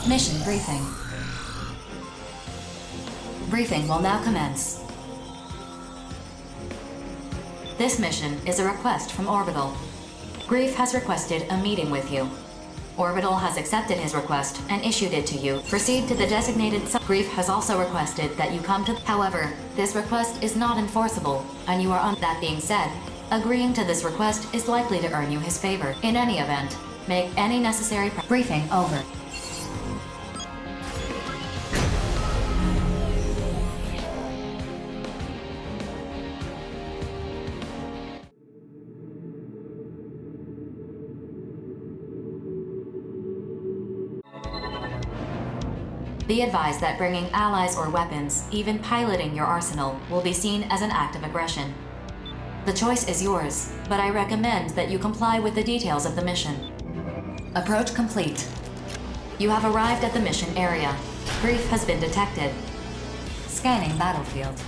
Mission briefing. Briefing will now commence. This mission is a request from Orbital. Grief has requested a meeting with you. Orbital has accepted his request and issued it to you. Proceed to the designated Grief has also requested that you come to. However, this request is not enforceable, and you are on. That being said, agreeing to this request is likely to earn you his favor. In any event, make any necessary briefing over. Be advised that bringing allies or weapons, even piloting your arsenal, will be seen as an act of aggression. The choice is yours, but I recommend that you comply with the details of the mission. Approach complete. You have arrived at the mission area. Grief has been detected. Scanning battlefield.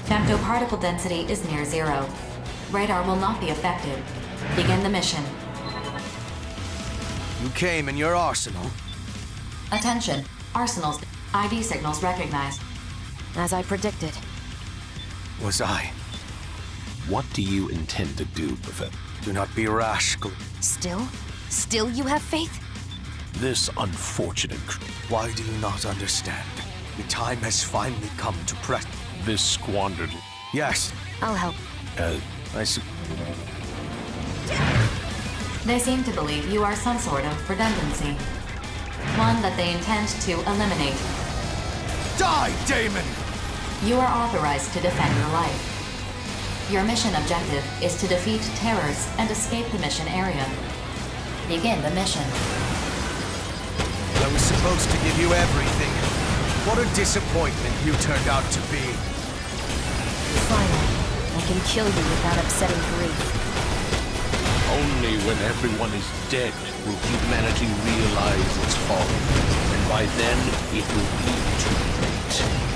Femtoparticle density is near zero. Radar will not be affected. Begin the mission. You came in your arsenal? Attention. Arsenals. ID signals recognized. As I predicted. Was I? What do you intend to do, Professor? Do not be rash. Still? Still you have faith? This unfortunate... Why do you not understand? The time has finally come to press... This squandered... Yes. I'll help. They seem to believe you are some sort of redundancy. One that they intend to eliminate. Die, Daemon! You are authorized to defend your life. Your mission objective is to defeat terrors and escape the mission area. Begin the mission. I was supposed to give you everything. What a disappointment you turned out to be. Finally, I can kill you without upsetting Grief. Only when everyone is dead will humanity realize its folly, and by then it will be too late.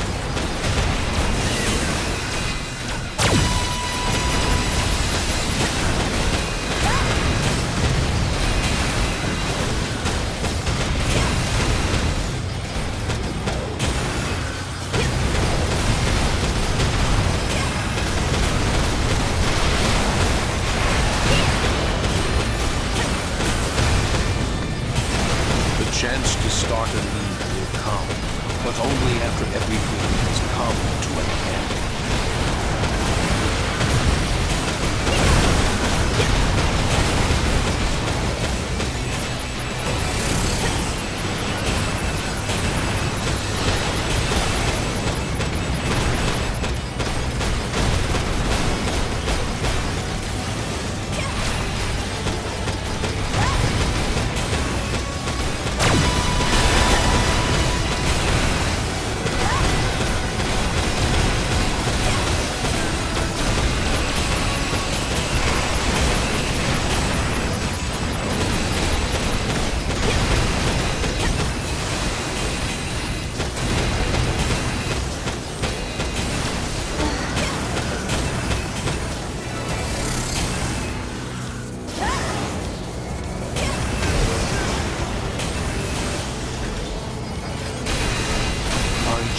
Chance to start anew will come, but only after everything has come to an end.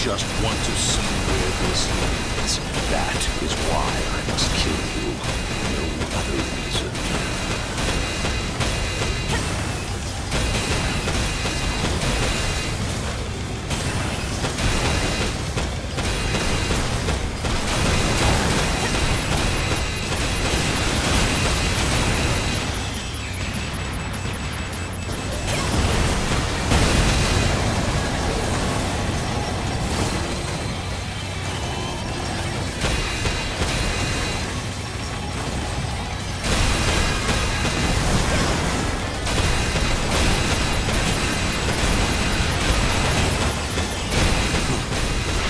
Just want to see where this leads. That is why I must kill you. No other reason.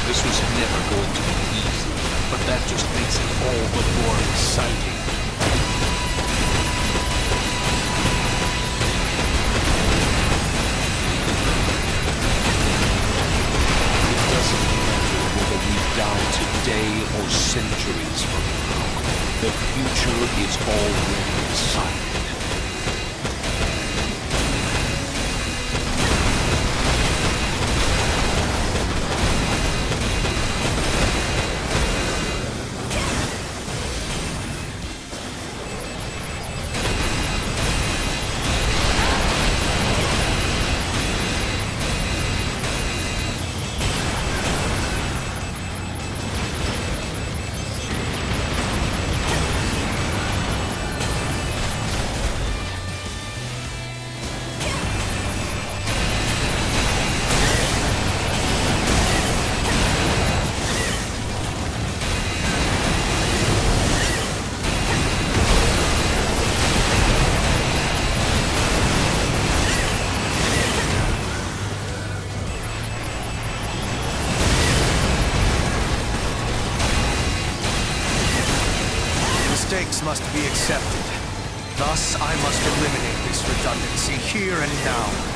This was never going to be easy, but that just makes it all the more exciting. It doesn't matter whether we die today or centuries from now. The future is already decided. stakes must be accepted. Thus, I must eliminate this redundancy here and now.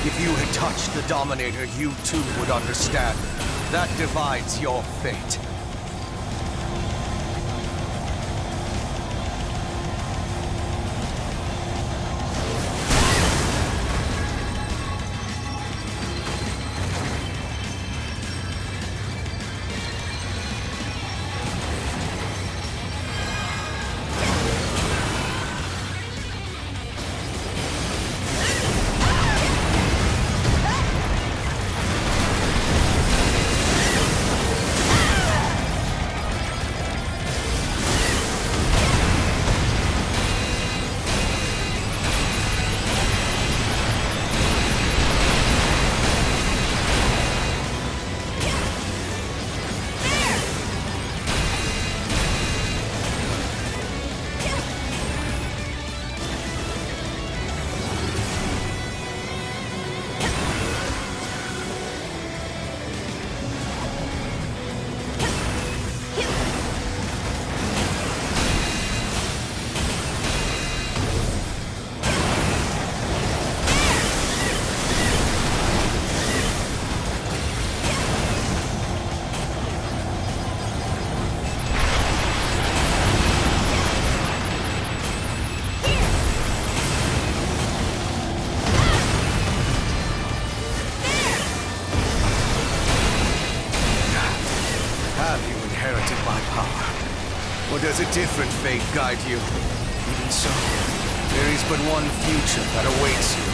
If you had touched the Dominator, you too would understand. That divides your fate. Or does a different fate guide you? Even so, there is but one future that awaits you.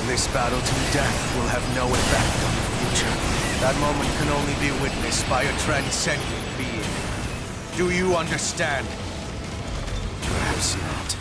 This battle to death will have no effect on the future. That moment can only be witnessed by a transcendent being. Do you understand? Perhaps not.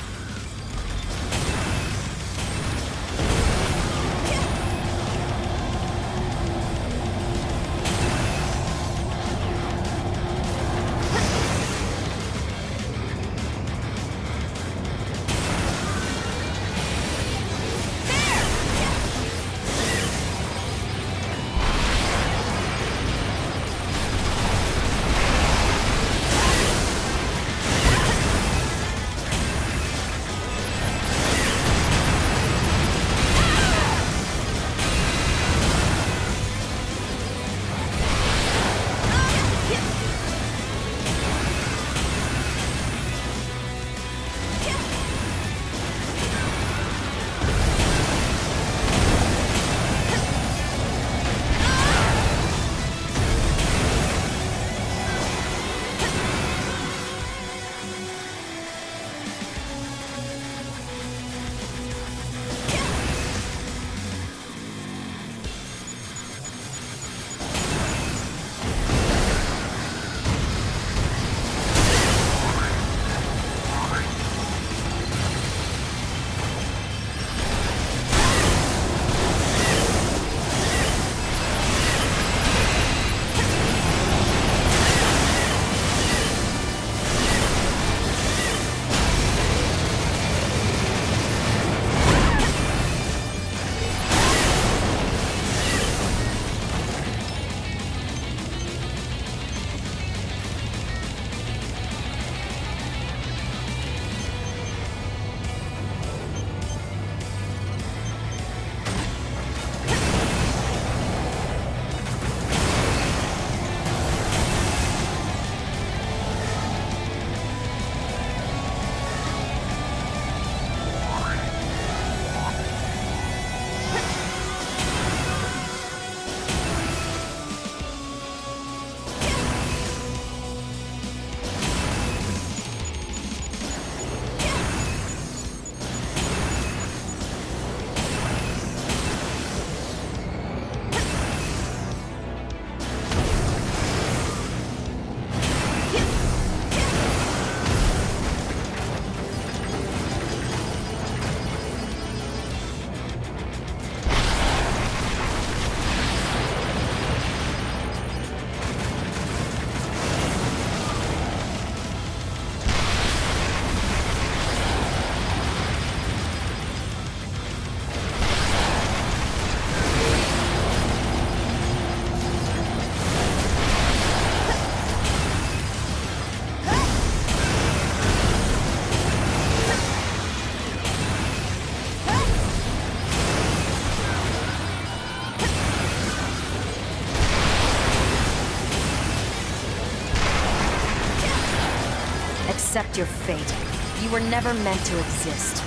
accept your fate. You were never meant to exist.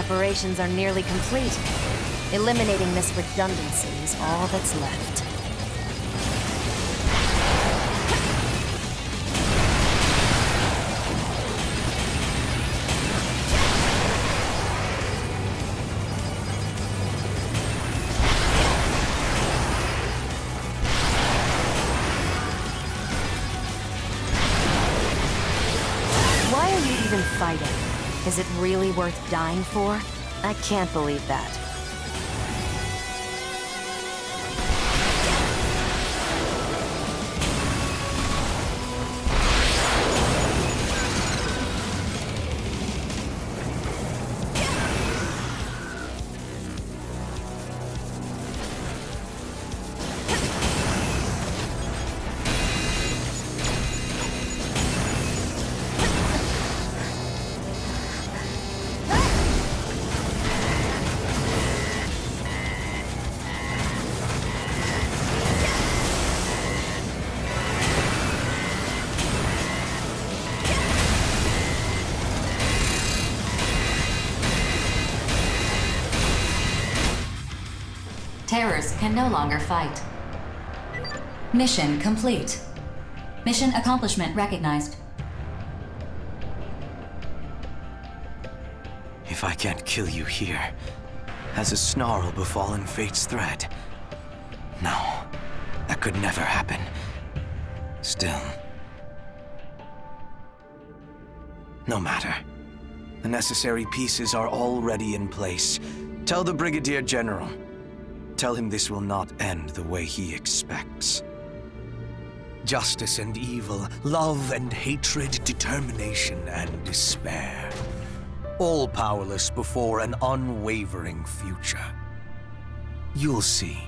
Preparations are nearly complete. Eliminating this redundancy is all that's left. Why are you even fighting? Is it really worth dying for? I can't believe that. Terrors can no longer fight. Mission complete. Mission accomplishment recognized. If I can't kill you here, has a snarl befallen fate's threat? No, that could never happen. Still, no matter. The necessary pieces are already in place. Tell the Brigadier General. Tell him this will not end the way he expects. Justice and evil, love and hatred, determination and despair. All powerless before an unwavering future. You'll see.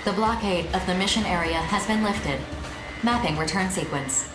The blockade of the mission area has been lifted. Mapping return sequence.